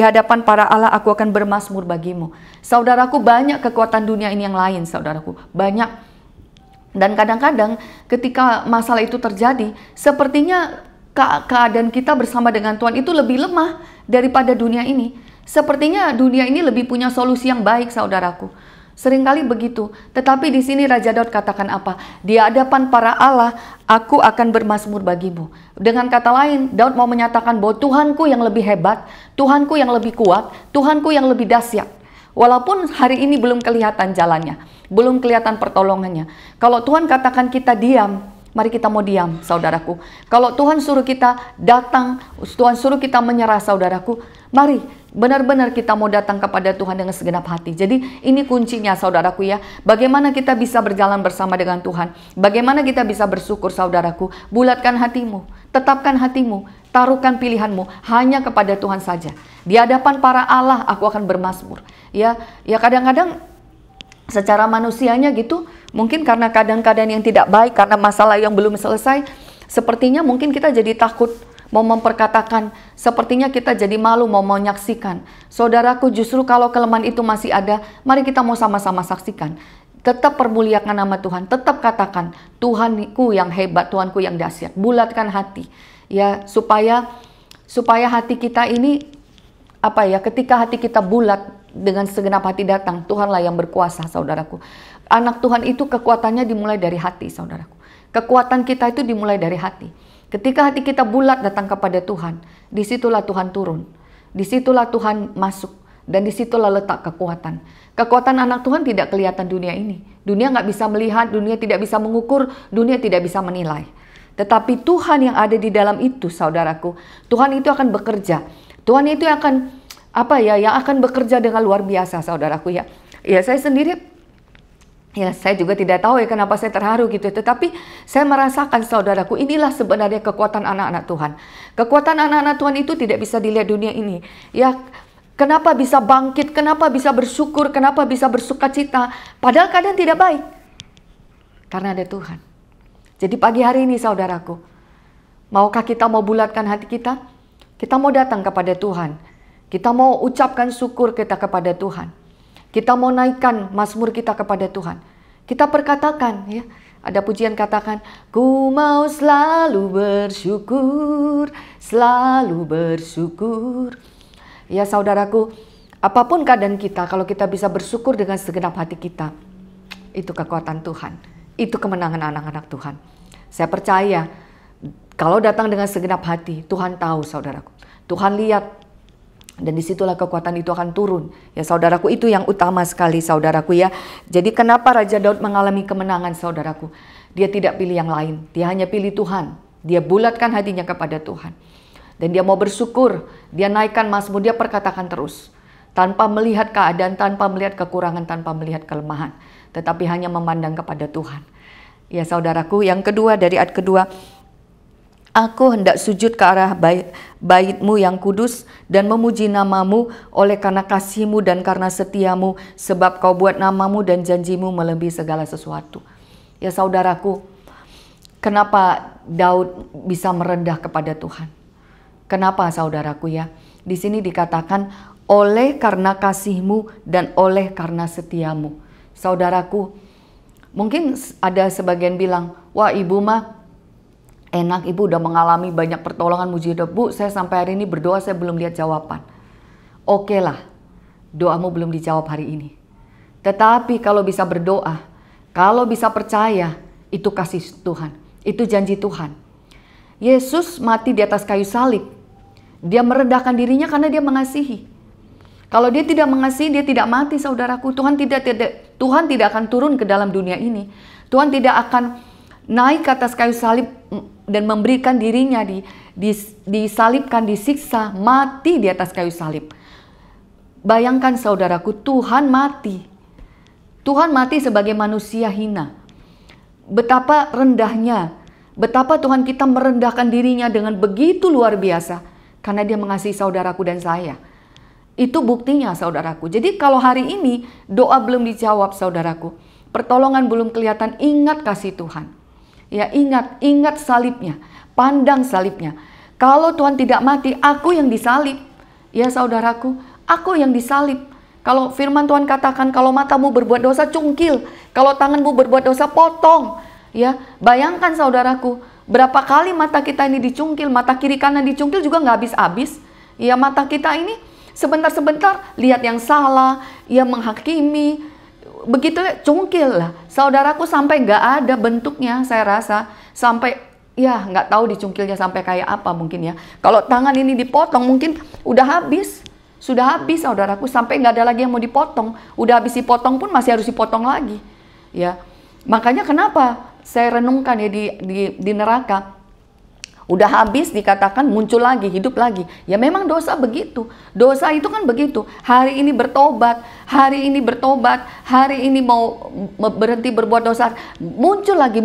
hadapan para Allah aku akan bermazmur bagimu. Saudaraku, banyak kekuatan dunia ini yang lain saudaraku, banyak. Dan kadang-kadang ketika masalah itu terjadi, sepertinya keadaan kita bersama dengan Tuhan itu lebih lemah daripada dunia ini. Sepertinya dunia ini lebih punya solusi yang baik saudaraku. Seringkali begitu. Tetapi di sini Raja Daud katakan apa? Di hadapan para Allah aku akan bermazmur bagimu. Dengan kata lain, Daud mau menyatakan bahwa Tuhanku yang lebih hebat, Tuhanku yang lebih kuat, Tuhanku yang lebih dahsyat. Walaupun hari ini belum kelihatan jalannya, belum kelihatan pertolongannya. Kalau Tuhan katakan kita diam, mari kita mau diam, saudaraku. Kalau Tuhan suruh kita datang, Tuhan suruh kita menyerah, saudaraku, mari benar-benar kita mau datang kepada Tuhan dengan segenap hati. Jadi ini kuncinya, saudaraku ya. Bagaimana kita bisa berjalan bersama dengan Tuhan? Bagaimana kita bisa bersyukur, saudaraku? Bulatkan hatimu, tetapkan hatimu, taruhkan pilihanmu hanya kepada Tuhan saja. Di hadapan para Allah aku akan bermazmur. Ya kadang-kadang secara manusianya gitu, mungkin karena keadaan-keadaan yang tidak baik, karena masalah yang belum selesai, sepertinya mungkin kita jadi takut mau memperkatakan, sepertinya kita jadi malu mau menyaksikan. Saudaraku, justru kalau kelemahan itu masih ada, mari kita mau sama-sama saksikan. Tetap permuliakan nama Tuhan, tetap katakan, Tuhanku yang hebat, Tuhanku yang dahsyat. Bulatkan hati, ya, supaya hati kita ini, ketika hati kita bulat, dengan segenap hati datang, Tuhanlah yang berkuasa, saudaraku. Anak Tuhan itu kekuatannya dimulai dari hati, saudaraku. Kekuatan kita itu dimulai dari hati. Ketika hati kita bulat datang kepada Tuhan, disitulah Tuhan turun. Disitulah Tuhan masuk. Dan disitulah letak kekuatan. Kekuatan anak Tuhan tidak kelihatan dunia ini. Dunia nggak bisa melihat, dunia tidak bisa mengukur, dunia tidak bisa menilai. Tetapi Tuhan yang ada di dalam itu, saudaraku, Tuhan itu akan bekerja. Tuhan itu akan yang akan bekerja dengan luar biasa, saudaraku ya. Ya, saya sendiri, ya saya juga tidak tahu ya kenapa saya terharu gitu. Tetapi saya merasakan, saudaraku, inilah sebenarnya kekuatan anak-anak Tuhan. Kekuatan anak-anak Tuhan itu tidak bisa dilihat dunia ini. Ya, kenapa bisa bangkit, kenapa bisa bersyukur, kenapa bisa bersukacita, padahal keadaan tidak baik. Karena ada Tuhan. Jadi pagi hari ini, saudaraku, maukah kita mau bulatkan hati kita? Kita mau datang kepada Tuhan. Kita mau ucapkan syukur kita kepada Tuhan. Kita mau naikkan mazmur kita kepada Tuhan. Kita perkatakan, ya, ada pujian katakan, ku mau selalu bersyukur, selalu bersyukur. Ya saudaraku, apapun keadaan kita, kalau kita bisa bersyukur dengan segenap hati kita, itu kekuatan Tuhan. Itu kemenangan anak-anak Tuhan. Saya percaya, kalau datang dengan segenap hati, Tuhan tahu, saudaraku. Tuhan lihat. Dan disitulah kekuatan itu akan turun. Ya saudaraku, itu yang utama sekali, saudaraku ya. Jadi kenapa Raja Daud mengalami kemenangan, saudaraku? Dia tidak pilih yang lain. Dia hanya pilih Tuhan. Dia bulatkan hatinya kepada Tuhan. Dan dia mau bersyukur. Dia naikkan mazmur, dia perkatakan terus. Tanpa melihat keadaan, tanpa melihat kekurangan, tanpa melihat kelemahan. Tetapi hanya memandang kepada Tuhan. Ya saudaraku, yang kedua, dari ayat kedua. Aku hendak sujud ke arah bait-Mu yang kudus dan memuji nama-Mu oleh karena kasih-Mu dan karena setiamu, sebab Kau buat nama-Mu dan janji-Mu melebihi segala sesuatu. Ya saudaraku, kenapa Daud bisa merendah kepada Tuhan? Kenapa, saudaraku ya? Di sini dikatakan oleh karena kasih-Mu dan oleh karena setiamu. Saudaraku, mungkin ada sebagian bilang, wah ibu mah enak, ibu udah mengalami banyak pertolongan mujizat. Bu, saya sampai hari ini berdoa saya belum lihat jawaban. Oke lah, doamu belum dijawab hari ini. Tetapi kalau bisa berdoa, kalau bisa percaya, itu kasih Tuhan, itu janji Tuhan. Yesus mati di atas kayu salib. Dia merendahkan dirinya karena dia mengasihi. Kalau dia tidak mengasihi, dia tidak mati, saudaraku. Tuhan tidak akan turun ke dalam dunia ini. Tuhan tidak akan naik ke atas kayu salib dan memberikan dirinya disalibkan, disiksa, mati di atas kayu salib. Bayangkan saudaraku, Tuhan mati. Tuhan mati sebagai manusia hina. Betapa rendahnya, betapa Tuhan kita merendahkan dirinya dengan begitu luar biasa. Karena dia mengasihi saudaraku dan saya. Itu buktinya, saudaraku. Jadi kalau hari ini doa belum dijawab, saudaraku, pertolongan belum kelihatan, ingat kasih Tuhan. Ya, ingat salibnya, pandang salibnya. Kalau Tuhan tidak mati, aku yang disalib. Ya saudaraku, aku yang disalib. Kalau firman Tuhan katakan, kalau matamu berbuat dosa, cungkil. Kalau tanganmu berbuat dosa, potong. Ya, bayangkan saudaraku, berapa kali mata kita ini dicungkil, mata kiri kanan dicungkil juga nggak habis-habis. Ya, mata kita ini sebentar-sebentar lihat yang salah, ya menghakimi, begitu cungkil lah. Saudaraku, sampai nggak ada bentuknya, saya rasa. Sampai, ya nggak tahu dicungkilnya sampai kayak apa mungkin ya. Kalau tangan ini dipotong mungkin udah habis. Sudah habis, saudaraku. Sampai nggak ada lagi yang mau dipotong. Udah habis dipotong pun masih harus dipotong lagi. Ya, makanya kenapa saya renungkan ya di neraka. Udah habis dikatakan muncul lagi, hidup lagi. Ya memang dosa begitu. Dosa itu kan begitu. Hari ini bertobat, hari ini mau berhenti berbuat dosa. Muncul lagi.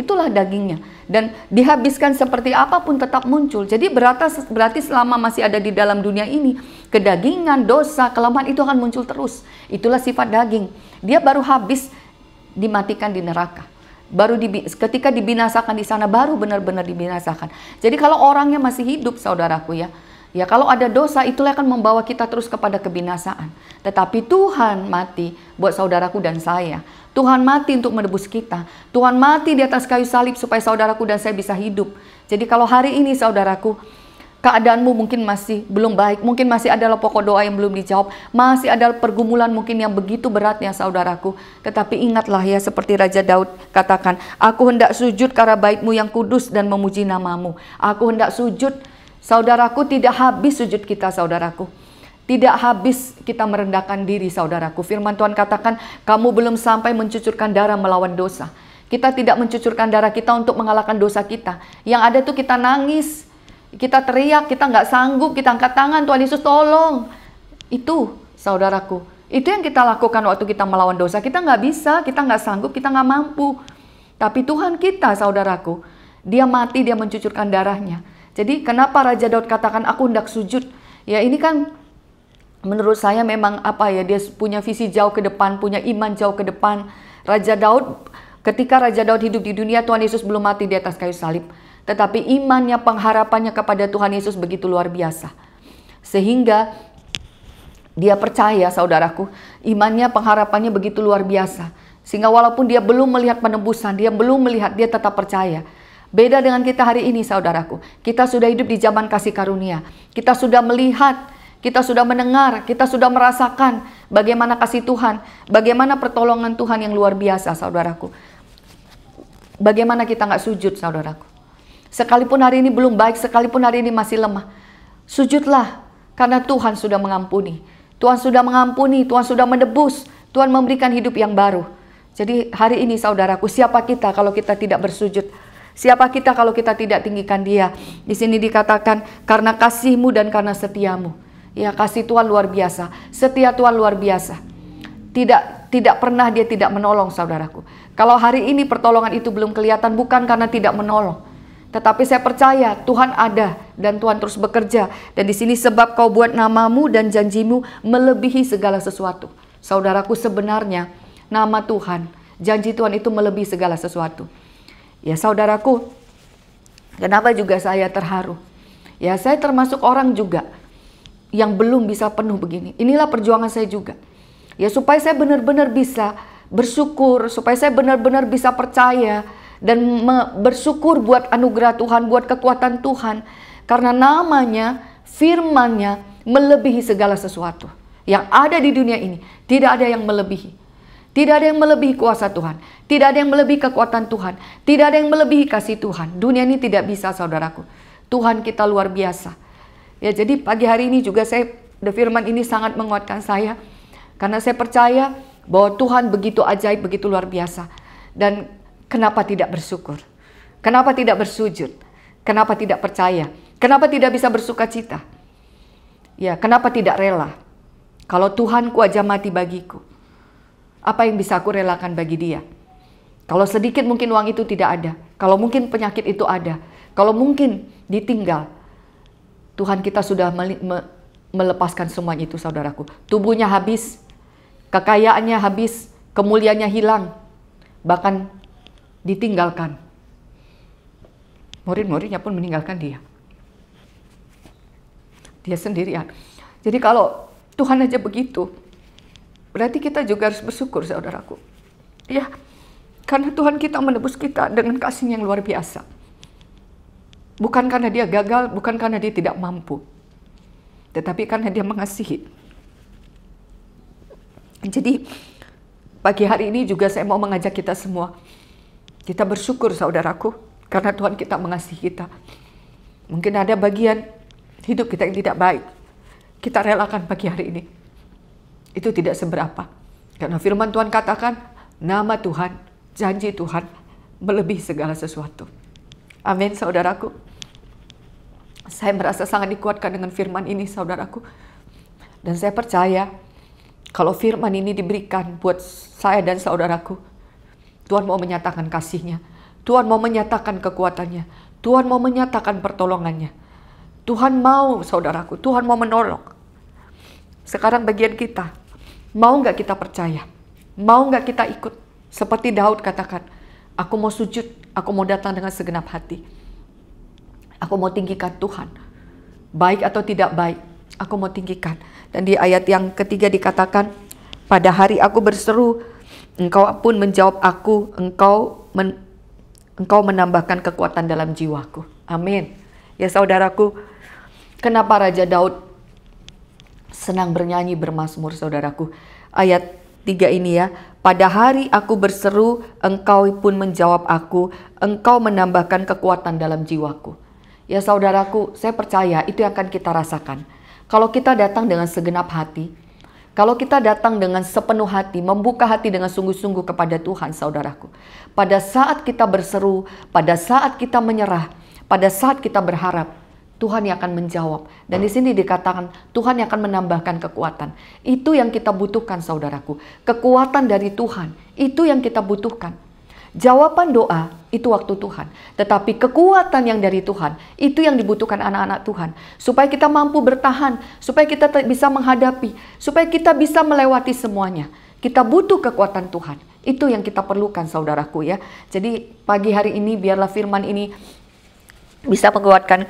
Itulah dagingnya. Dan dihabiskan seperti apapun tetap muncul. Jadi berarti selama masih ada di dalam dunia ini, kedagingan, dosa, kelemahan itu akan muncul terus. Itulah sifat daging. Dia baru habis dimatikan di neraka. Ketika dibinasakan di sana baru benar-benar dibinasakan. Jadi kalau orangnya masih hidup, saudaraku ya kalau ada dosa itulah akan membawa kita terus kepada kebinasaan. Tetapi Tuhan mati buat saudaraku dan saya. Tuhan mati untuk menebus kita. Tuhan mati di atas kayu salib supaya saudaraku dan saya bisa hidup. Jadi kalau hari ini saudaraku, keadaanmu mungkin masih belum baik, mungkin masih adalah pokok doa yang belum dijawab, masih ada pergumulan mungkin yang begitu beratnya saudaraku. Tetapi ingatlah ya, seperti Raja Daud katakan, aku hendak sujud karena bait-Mu yang kudus dan memuji nama-Mu. Aku hendak sujud, saudaraku, tidak habis sujud kita saudaraku. Tidak habis kita merendahkan diri saudaraku. Firman Tuhan katakan, kamu belum sampai mencucurkan darah melawan dosa. Kita tidak mencucurkan darah kita untuk mengalahkan dosa kita. Yang ada tuh kita nangis, kita teriak, kita nggak sanggup, kita angkat tangan, Tuhan Yesus tolong. Itu saudaraku, itu yang kita lakukan waktu kita melawan dosa. Kita nggak bisa, kita nggak sanggup, kita nggak mampu. Tapi Tuhan kita saudaraku, Dia mati, Dia mencucurkan darahnya. Jadi kenapa Raja Daud katakan aku hendak sujud? Ya ini kan menurut saya memang dia punya visi jauh ke depan, punya iman jauh ke depan. Raja Daud, ketika Raja Daud hidup di dunia, Tuhan Yesus belum mati di atas kayu salib. Tetapi imannya, pengharapannya kepada Tuhan Yesus begitu luar biasa. Sehingga dia percaya saudaraku, imannya, pengharapannya begitu luar biasa. Sehingga walaupun dia belum melihat penebusan, dia belum melihat, dia tetap percaya. Beda dengan kita hari ini saudaraku. Kita sudah hidup di zaman kasih karunia. Kita sudah melihat, kita sudah mendengar, kita sudah merasakan bagaimana kasih Tuhan, bagaimana pertolongan Tuhan yang luar biasa saudaraku. Bagaimana kita nggak sujud saudaraku. Sekalipun hari ini belum baik, sekalipun hari ini masih lemah, sujudlah karena Tuhan sudah mengampuni. Tuhan sudah mengampuni, Tuhan sudah menebus, Tuhan memberikan hidup yang baru. Jadi hari ini saudaraku, siapa kita kalau kita tidak bersujud? Siapa kita kalau kita tidak tinggikan Dia? Di sini dikatakan karena kasih-Mu dan karena setia-Mu. Ya, kasih Tuhan luar biasa, setia Tuhan luar biasa. Tidak pernah Dia tidak menolong saudaraku. Kalau hari ini pertolongan itu belum kelihatan, bukan karena tidak menolong. Tetapi saya percaya Tuhan ada dan Tuhan terus bekerja. Dan di sini sebab kau buat nama-Mu dan janji-Mu melebihi segala sesuatu. Saudaraku, sebenarnya nama Tuhan, janji Tuhan itu melebihi segala sesuatu. Ya saudaraku, kenapa juga saya terharu? Ya saya termasuk orang juga yang belum bisa penuh begini. Inilah perjuangan saya juga. Ya supaya saya benar-benar bisa bersyukur, supaya saya benar-benar bisa percaya dan bersyukur buat anugerah Tuhan, buat kekuatan Tuhan. Karena namanya, firman-Nya melebihi segala sesuatu yang ada di dunia ini. Tidak ada yang melebihi. Tidak ada yang melebihi kuasa Tuhan. Tidak ada yang melebihi kekuatan Tuhan. Tidak ada yang melebihi kasih Tuhan. Dunia ini tidak bisa saudaraku. Tuhan kita luar biasa. Ya jadi pagi hari ini juga firman ini sangat menguatkan saya. Karena saya percaya bahwa Tuhan begitu ajaib, begitu luar biasa. Dan kenapa tidak bersyukur? Kenapa tidak bersujud? Kenapa tidak percaya? Kenapa tidak bisa bersuka cita? Ya, kenapa tidak rela? Kalau Tuhanku aja mati bagiku, apa yang bisa aku relakan bagi Dia? Kalau sedikit mungkin uang itu tidak ada. Kalau mungkin penyakit itu ada. Kalau mungkin ditinggal. Tuhan kita sudah melepaskan semuanya itu saudaraku. Tubuhnya habis, kekayaannya habis, kemuliaannya hilang. Bahkan ditinggalkan. Murid-muridnya pun meninggalkan Dia. Dia sendirian. Jadi kalau Tuhan aja begitu, berarti kita juga harus bersyukur saudaraku. Ya, karena Tuhan kita menebus kita dengan kasih yang luar biasa. Bukan karena Dia gagal, bukan karena Dia tidak mampu. Tetapi karena Dia mengasihi. Jadi pagi hari ini juga saya mau mengajak kita semua. Kita bersyukur saudaraku, karena Tuhan kita mengasihi kita. Mungkin ada bagian hidup kita yang tidak baik. Kita relakan pagi hari ini. Itu tidak seberapa. Karena firman Tuhan katakan, nama Tuhan, janji Tuhan melebihi segala sesuatu. Amin, saudaraku. Saya merasa sangat dikuatkan dengan firman ini, saudaraku. Dan saya percaya kalau firman ini diberikan buat saya dan saudaraku, Tuhan mau menyatakan kasih-Nya. Tuhan mau menyatakan kekuatannya. Tuhan mau menyatakan pertolongannya. Tuhan mau, saudaraku, Tuhan mau menolong. Sekarang bagian kita, mau nggak kita percaya? Mau nggak kita ikut? Seperti Daud katakan, aku mau sujud, aku mau datang dengan segenap hati. Aku mau tinggikan Tuhan. Baik atau tidak baik, aku mau tinggikan. Dan di ayat yang ketiga dikatakan, pada hari aku berseru, engkau pun menjawab aku, engkau menambahkan kekuatan dalam jiwaku. Amin. Ya saudaraku, kenapa Raja Daud senang bernyanyi bermazmur, saudaraku? Ayat 3 ini ya, pada hari aku berseru, engkau pun menjawab aku, engkau menambahkan kekuatan dalam jiwaku. Ya saudaraku, saya percaya itu yang akan kita rasakan. Kalau kita datang dengan segenap hati, kalau kita datang dengan sepenuh hati, membuka hati dengan sungguh-sungguh kepada Tuhan, saudaraku. Pada saat kita berseru, pada saat kita menyerah, pada saat kita berharap, Tuhan yang akan menjawab. Dan di sini dikatakan Tuhan yang akan menambahkan kekuatan. Itu yang kita butuhkan, saudaraku. Kekuatan dari Tuhan, itu yang kita butuhkan. Jawaban doa itu waktu Tuhan. Tetapi kekuatan yang dari Tuhan, itu yang dibutuhkan anak-anak Tuhan. Supaya kita mampu bertahan, supaya kita bisa menghadapi, supaya kita bisa melewati semuanya. Kita butuh kekuatan Tuhan. Itu yang kita perlukan, saudaraku ya. Jadi pagi hari ini biarlah firman ini bisa menguatkan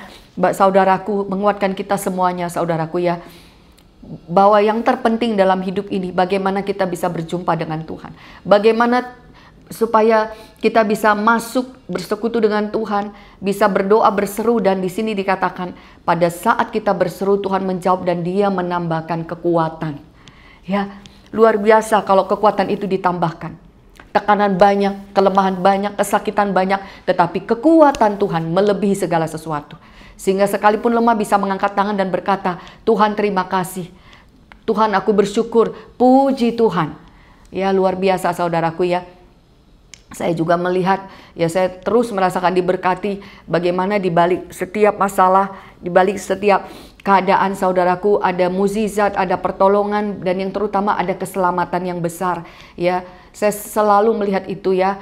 saudaraku, menguatkan kita semuanya, saudaraku ya. Bahwa yang terpenting dalam hidup ini, bagaimana kita bisa berjumpa dengan Tuhan. Bagaimana supaya kita bisa masuk bersekutu dengan Tuhan, bisa berdoa berseru, dan di sini dikatakan pada saat kita berseru Tuhan menjawab dan Dia menambahkan kekuatan. Ya, luar biasa kalau kekuatan itu ditambahkan. Tekanan banyak, kelemahan banyak, kesakitan banyak, tetapi kekuatan Tuhan melebihi segala sesuatu. Sehingga sekalipun lemah bisa mengangkat tangan dan berkata, Tuhan terima kasih. Tuhan aku bersyukur, puji Tuhan. Ya luar biasa saudaraku ya. Saya juga melihat, ya saya terus merasakan diberkati bagaimana di balik setiap masalah, di balik setiap keadaan saudaraku ada mukjizat, ada pertolongan, dan yang terutama ada keselamatan yang besar. Ya, saya selalu melihat itu ya.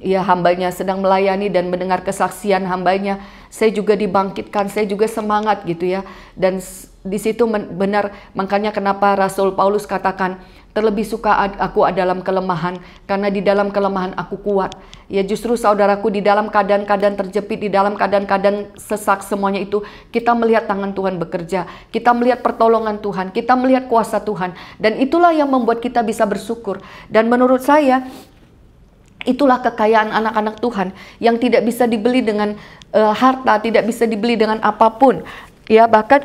Ya hambanya sedang melayani dan mendengar kesaksian hambanya, saya juga dibangkitkan, saya juga semangat gitu ya. Dan di situ benar, makanya kenapa Rasul Paulus katakan, terlebih suka aku dalam kelemahan, karena di dalam kelemahan aku kuat. Ya justru saudaraku, di dalam keadaan-keadaan terjepit, di dalam keadaan-keadaan sesak semuanya itu, kita melihat tangan Tuhan bekerja, kita melihat pertolongan Tuhan, kita melihat kuasa Tuhan. Dan itulah yang membuat kita bisa bersyukur. Dan menurut saya, itulah kekayaan anak-anak Tuhan yang tidak bisa dibeli dengan harta, tidak bisa dibeli dengan apapun. Ya bahkan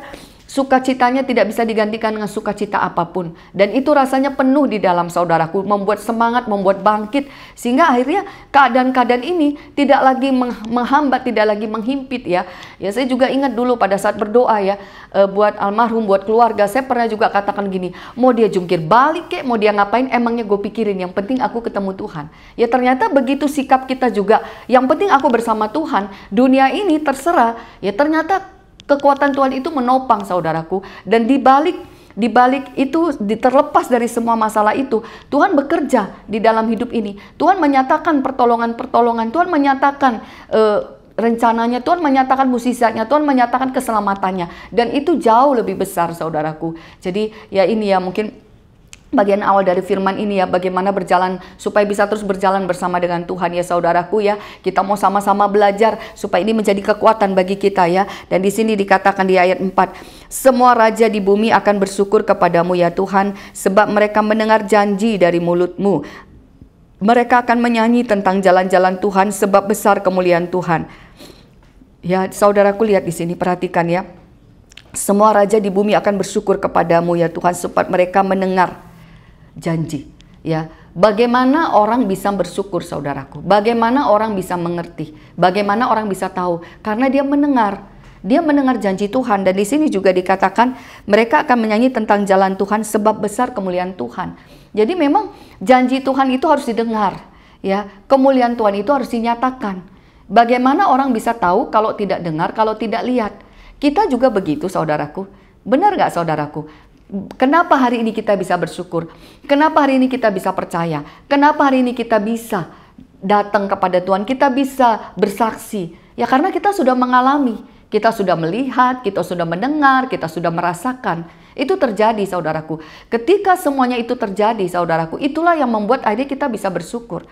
sukacitanya tidak bisa digantikan dengan sukacita apapun. Dan itu rasanya penuh di dalam saudaraku, membuat semangat, membuat bangkit. Sehingga akhirnya keadaan-keadaan ini tidak lagi menghambat, tidak lagi menghimpit ya. Ya saya juga ingat dulu pada saat berdoa ya, buat almarhum, buat keluarga. Saya pernah juga katakan gini, mau dia jungkir balik kek, mau dia ngapain, emangnya gue pikirin, yang penting aku ketemu Tuhan. Ya ternyata begitu sikap kita juga, yang penting aku bersama Tuhan. Dunia ini terserah, ya ternyata kekuatan Tuhan itu menopang saudaraku. Dan di balik itu, terlepas dari semua masalah itu, Tuhan bekerja di dalam hidup ini. Tuhan menyatakan pertolongan-pertolongan, Tuhan menyatakan rencananya, Tuhan menyatakan mukjizatnya, Tuhan menyatakan keselamatannya. Dan itu jauh lebih besar saudaraku. Jadi ya ini ya mungkin bagian awal dari firman ini ya, bagaimana berjalan supaya bisa terus berjalan bersama dengan Tuhan ya saudaraku ya. Kita mau sama-sama belajar supaya ini menjadi kekuatan bagi kita ya. Dan di sini dikatakan di ayat 4, semua raja di bumi akan bersyukur kepadamu ya Tuhan, sebab mereka mendengar janji dari mulutmu. Mereka akan menyanyi tentang jalan-jalan Tuhan, sebab besar kemuliaan Tuhan. Ya saudaraku, lihat di sini, perhatikan ya. Semua raja di bumi akan bersyukur kepadamu ya Tuhan, sebab mereka mendengar janji ya. Bagaimana orang bisa bersyukur saudaraku? Bagaimana orang bisa mengerti? Bagaimana orang bisa tahu? Karena dia mendengar janji Tuhan. Dan di sini juga dikatakan mereka akan menyanyi tentang jalan Tuhan, sebab besar kemuliaan Tuhan. Jadi memang janji Tuhan itu harus didengar Ya, kemuliaan Tuhan itu harus dinyatakan. Bagaimana orang bisa tahu kalau tidak dengar, kalau tidak lihat? Kita juga begitu, saudaraku. Benar nggak, saudaraku? Kenapa hari ini kita bisa bersyukur? Kenapa hari ini kita bisa percaya? Kenapa hari ini kita bisa datang kepada Tuhan? Kita bisa bersaksi. Ya karena kita sudah mengalami, kita sudah melihat, kita sudah mendengar, kita sudah merasakan. Itu terjadi, saudaraku. Ketika semuanya itu terjadi, saudaraku, itulah yang membuat akhirnya kita bisa bersyukur.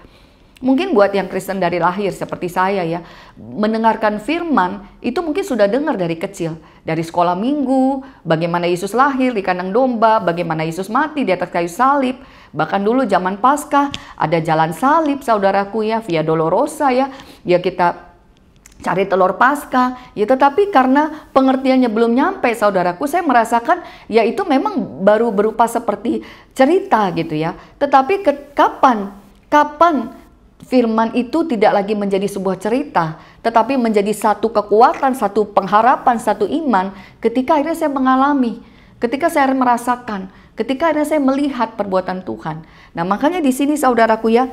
Mungkin buat yang Kristen dari lahir seperti saya ya, mendengarkan firman itu mungkin sudah dengar dari kecil. Dari sekolah minggu, bagaimana Yesus lahir di kandang domba, bagaimana Yesus mati di atas kayu salib. Bahkan dulu zaman Paskah ada jalan salib, saudaraku ya, Via Dolorosa ya. Ya kita cari telur Paskah. Ya tetapi karena pengertiannya belum nyampe, saudaraku, saya merasakan ya itu memang baru berupa seperti cerita gitu ya. Tetapi kapan firman itu tidak lagi menjadi sebuah cerita, tetapi menjadi satu kekuatan, satu pengharapan, satu iman ketika akhirnya saya mengalami, ketika saya merasakan, ketika akhirnya saya melihat perbuatan Tuhan. Nah makanya di sini saudaraku ya,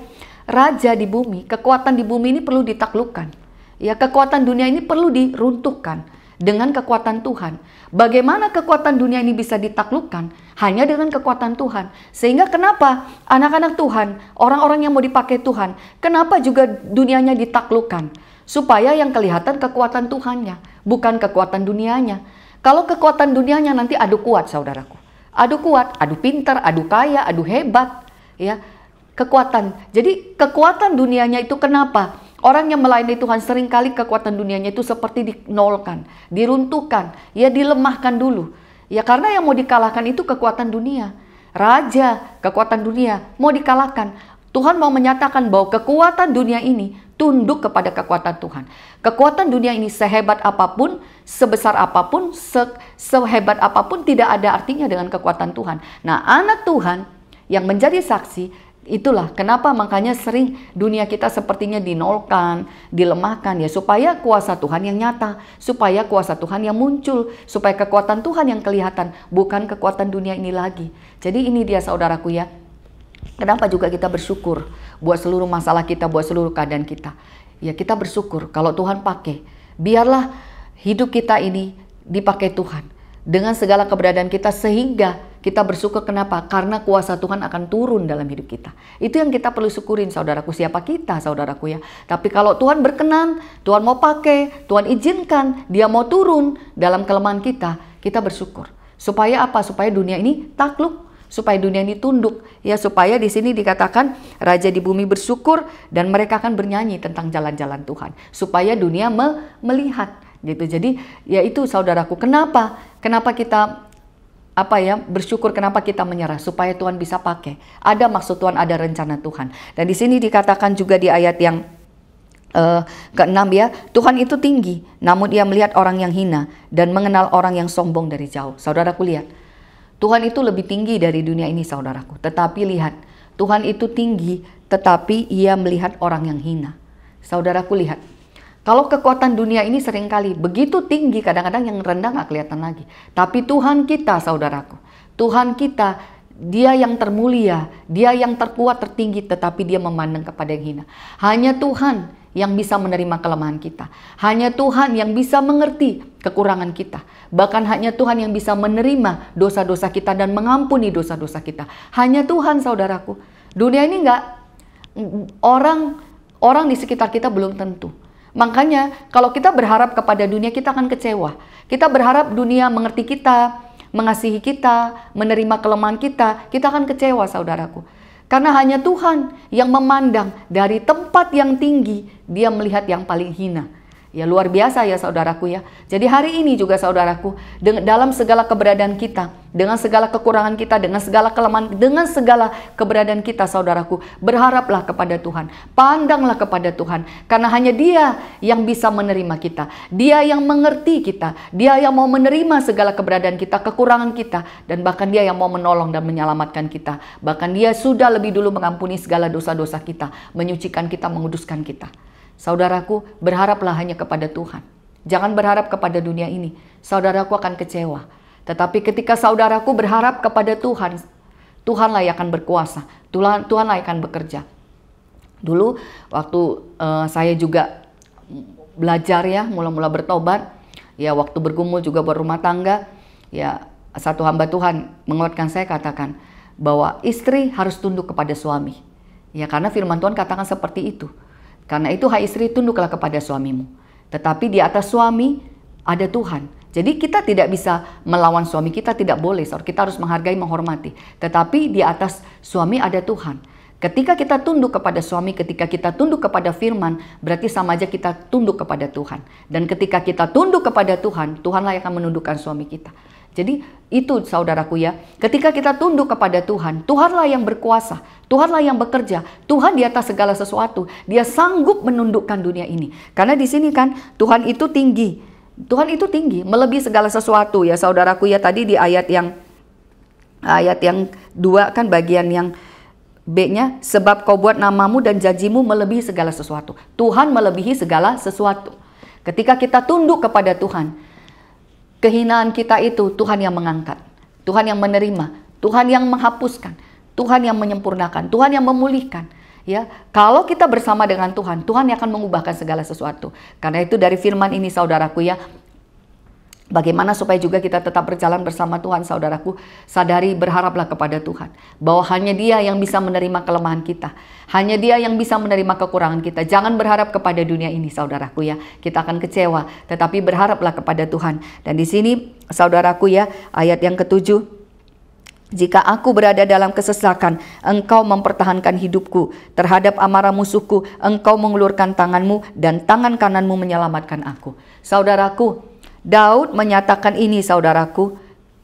raja di bumi, kekuatan di bumi ini perlu ditaklukkan. Ya kekuatan dunia ini perlu diruntuhkan dengan kekuatan Tuhan. Bagaimana kekuatan dunia ini bisa ditaklukkan? Hanya dengan kekuatan Tuhan. Sehingga kenapa anak-anak Tuhan, orang-orang yang mau dipakai Tuhan, kenapa juga dunianya ditaklukkan? Supaya yang kelihatan kekuatan Tuhannya, bukan kekuatan dunianya. Kalau kekuatan dunianya nanti adu kuat, saudaraku. Adu kuat, adu pintar, adu kaya, adu hebat. Ya, kekuatan. Jadi kekuatan dunianya itu kenapa? Orang yang melayani Tuhan seringkali kekuatan dunianya itu seperti dinolkan, diruntuhkan, ya dilemahkan dulu. Ya karena yang mau dikalahkan itu kekuatan dunia. Raja, kekuatan dunia mau dikalahkan. Tuhan mau menyatakan bahwa kekuatan dunia ini tunduk kepada kekuatan Tuhan. Kekuatan dunia ini sehebat apapun, sebesar apapun, sehebat apapun tidak ada artinya dengan kekuatan Tuhan. Nah anak Tuhan yang menjadi saksi, itulah kenapa makanya sering dunia kita sepertinya dinolkan, dilemahkan ya, supaya kuasa Tuhan yang nyata, supaya kuasa Tuhan yang muncul, supaya kekuatan Tuhan yang kelihatan, bukan kekuatan dunia ini lagi. Jadi ini dia saudaraku ya, kenapa juga kita bersyukur buat seluruh masalah kita, buat seluruh keadaan kita. Ya kita bersyukur kalau Tuhan pakai, biarlah hidup kita ini dipakai Tuhan dengan segala keberadaan kita, sehingga kita bersyukur. Kenapa? Karena kuasa Tuhan akan turun dalam hidup kita. Itu yang kita perlu syukurin, saudaraku. Siapa kita, saudaraku ya? Tapi kalau Tuhan berkenan, Tuhan mau pakai, Tuhan izinkan, Dia mau turun dalam kelemahan kita, kita bersyukur. Supaya apa? Supaya dunia ini takluk, supaya dunia ini tunduk. Ya, supaya di sini dikatakan raja di bumi bersyukur dan mereka akan bernyanyi tentang jalan-jalan Tuhan. Supaya dunia melihat. Gitu. Jadi ya itu saudaraku, kenapa kita bersyukur, kenapa kita menyerah? Supaya Tuhan bisa pakai. Ada maksud Tuhan, ada rencana Tuhan. Dan di sini dikatakan juga di ayat yang ke-6 ya, Tuhan itu tinggi, namun Ia melihat orang yang hina dan mengenal orang yang sombong dari jauh. Saudaraku lihat, Tuhan itu lebih tinggi dari dunia ini, saudaraku. Tetapi lihat, Tuhan itu tinggi, tetapi Ia melihat orang yang hina. Saudaraku lihat, kalau kekuatan dunia ini seringkali begitu tinggi, kadang-kadang yang rendah nggak kelihatan lagi. Tapi Tuhan kita, saudaraku, Tuhan kita, Dia yang termulia, Dia yang terkuat, tertinggi, tetapi Dia memandang kepada yang hina. Hanya Tuhan yang bisa menerima kelemahan kita. Hanya Tuhan yang bisa mengerti kekurangan kita. Bahkan hanya Tuhan yang bisa menerima dosa-dosa kita dan mengampuni dosa-dosa kita. Hanya Tuhan, saudaraku. Dunia ini orang di sekitar kita belum tentu. Makanya kalau kita berharap kepada dunia, kita akan kecewa. Kita berharap dunia mengerti kita, mengasihi kita, menerima kelemahan kita akan kecewa, saudaraku. Karena hanya Tuhan yang memandang dari tempat yang tinggi, Dia melihat yang paling hina. Ya luar biasa ya saudaraku ya. Jadi hari ini juga saudaraku, dalam segala keberadaan kita, dengan segala kekurangan kita, dengan segala kelemahan, dengan segala keberadaan kita saudaraku, berharaplah kepada Tuhan, pandanglah kepada Tuhan, karena hanya Dia yang bisa menerima kita, Dia yang mengerti kita, Dia yang mau menerima segala keberadaan kita, kekurangan kita, dan bahkan Dia yang mau menolong dan menyelamatkan kita. Bahkan Dia sudah lebih dulu mengampuni segala dosa-dosa kita, menyucikan kita, menguduskan kita. Saudaraku, berharaplah hanya kepada Tuhan. Jangan berharap kepada dunia ini. Saudaraku akan kecewa. Tetapi ketika saudaraku berharap kepada Tuhan, Tuhanlah yang akan berkuasa. Tuhanlah yang akan bekerja. Dulu waktu saya juga belajar ya, mula-mula bertobat, ya waktu bergumul juga berumah tangga, ya satu hamba Tuhan menguatkan saya, katakan bahwa istri harus tunduk kepada suami. Ya karena firman Tuhan katakan seperti itu. Karena itu hai istri, tunduklah kepada suamimu. Tetapi di atas suami ada Tuhan. Jadi kita tidak bisa melawan suami kita, tidak boleh. Kita harus menghargai, menghormati. Tetapi di atas suami ada Tuhan. Ketika kita tunduk kepada suami, ketika kita tunduk kepada firman, berarti sama aja kita tunduk kepada Tuhan. Dan ketika kita tunduk kepada Tuhan, Tuhanlah yang akan menundukkan suami kita. Jadi itu saudaraku ya, ketika kita tunduk kepada Tuhan, Tuhanlah yang berkuasa, Tuhanlah yang bekerja, Tuhan di atas segala sesuatu. Dia sanggup menundukkan dunia ini. Karena di sini kan Tuhan itu tinggi. Tuhan itu tinggi, melebihi segala sesuatu ya saudaraku ya. Tadi di ayat yang 2 kan bagian yang B-nya, sebab kau buat namamu dan janjimu melebihi segala sesuatu. Tuhan melebihi segala sesuatu. Ketika kita tunduk kepada Tuhan, kehinaan kita itu Tuhan yang mengangkat, Tuhan yang menerima, Tuhan yang menghapuskan, Tuhan yang menyempurnakan, Tuhan yang memulihkan. Ya, kalau kita bersama dengan Tuhan, Tuhan yang akan mengubahkan segala sesuatu. Karena itu dari firman ini saudaraku ya, bagaimana supaya juga kita tetap berjalan bersama Tuhan, saudaraku, sadari, berharaplah kepada Tuhan. Bahwa hanya Dia yang bisa menerima kelemahan kita. Hanya Dia yang bisa menerima kekurangan kita. Jangan berharap kepada dunia ini, saudaraku ya. Kita akan kecewa, tetapi berharaplah kepada Tuhan. Dan di sini, saudaraku ya, ayat yang ke-7. Jika aku berada dalam kesesakan, engkau mempertahankan hidupku. Terhadap amarah musuhku, engkau mengulurkan tanganmu dan tangan kananmu menyelamatkan aku. Saudaraku, Daud menyatakan ini saudaraku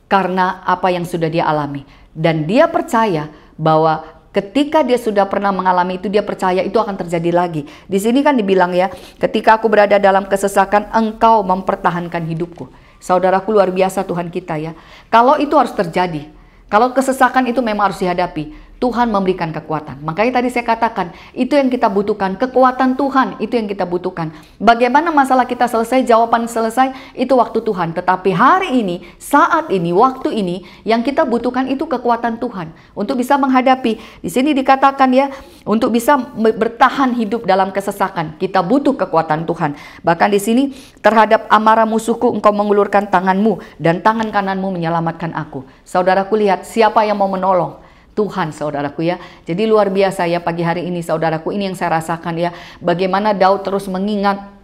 karena apa yang sudah dia alami. Dan dia percaya bahwa ketika dia sudah pernah mengalami itu, dia percaya itu akan terjadi lagi. Di sini kan dibilang ya, ketika aku berada dalam kesesakan, engkau mempertahankan hidupku. Saudaraku, luar biasa Tuhan kita ya. Kalau itu harus terjadi, kalau kesesakan itu memang harus dihadapi, Tuhan memberikan kekuatan. Makanya tadi saya katakan, itu yang kita butuhkan, kekuatan Tuhan, itu yang kita butuhkan. Bagaimana masalah kita selesai, jawaban selesai, itu waktu Tuhan. Tetapi hari ini, saat ini, waktu ini, yang kita butuhkan itu kekuatan Tuhan. Untuk bisa menghadapi, di sini dikatakan ya, untuk bisa bertahan hidup dalam kesesakan, kita butuh kekuatan Tuhan. Bahkan di sini, terhadap amarah musuhku, engkau mengulurkan tanganmu, dan tangan kananmu menyelamatkan aku. Saudaraku lihat, siapa yang mau menolong? Tuhan, saudaraku ya. Jadi luar biasa ya pagi hari ini saudaraku, ini yang saya rasakan ya. Bagaimana Daud terus mengingat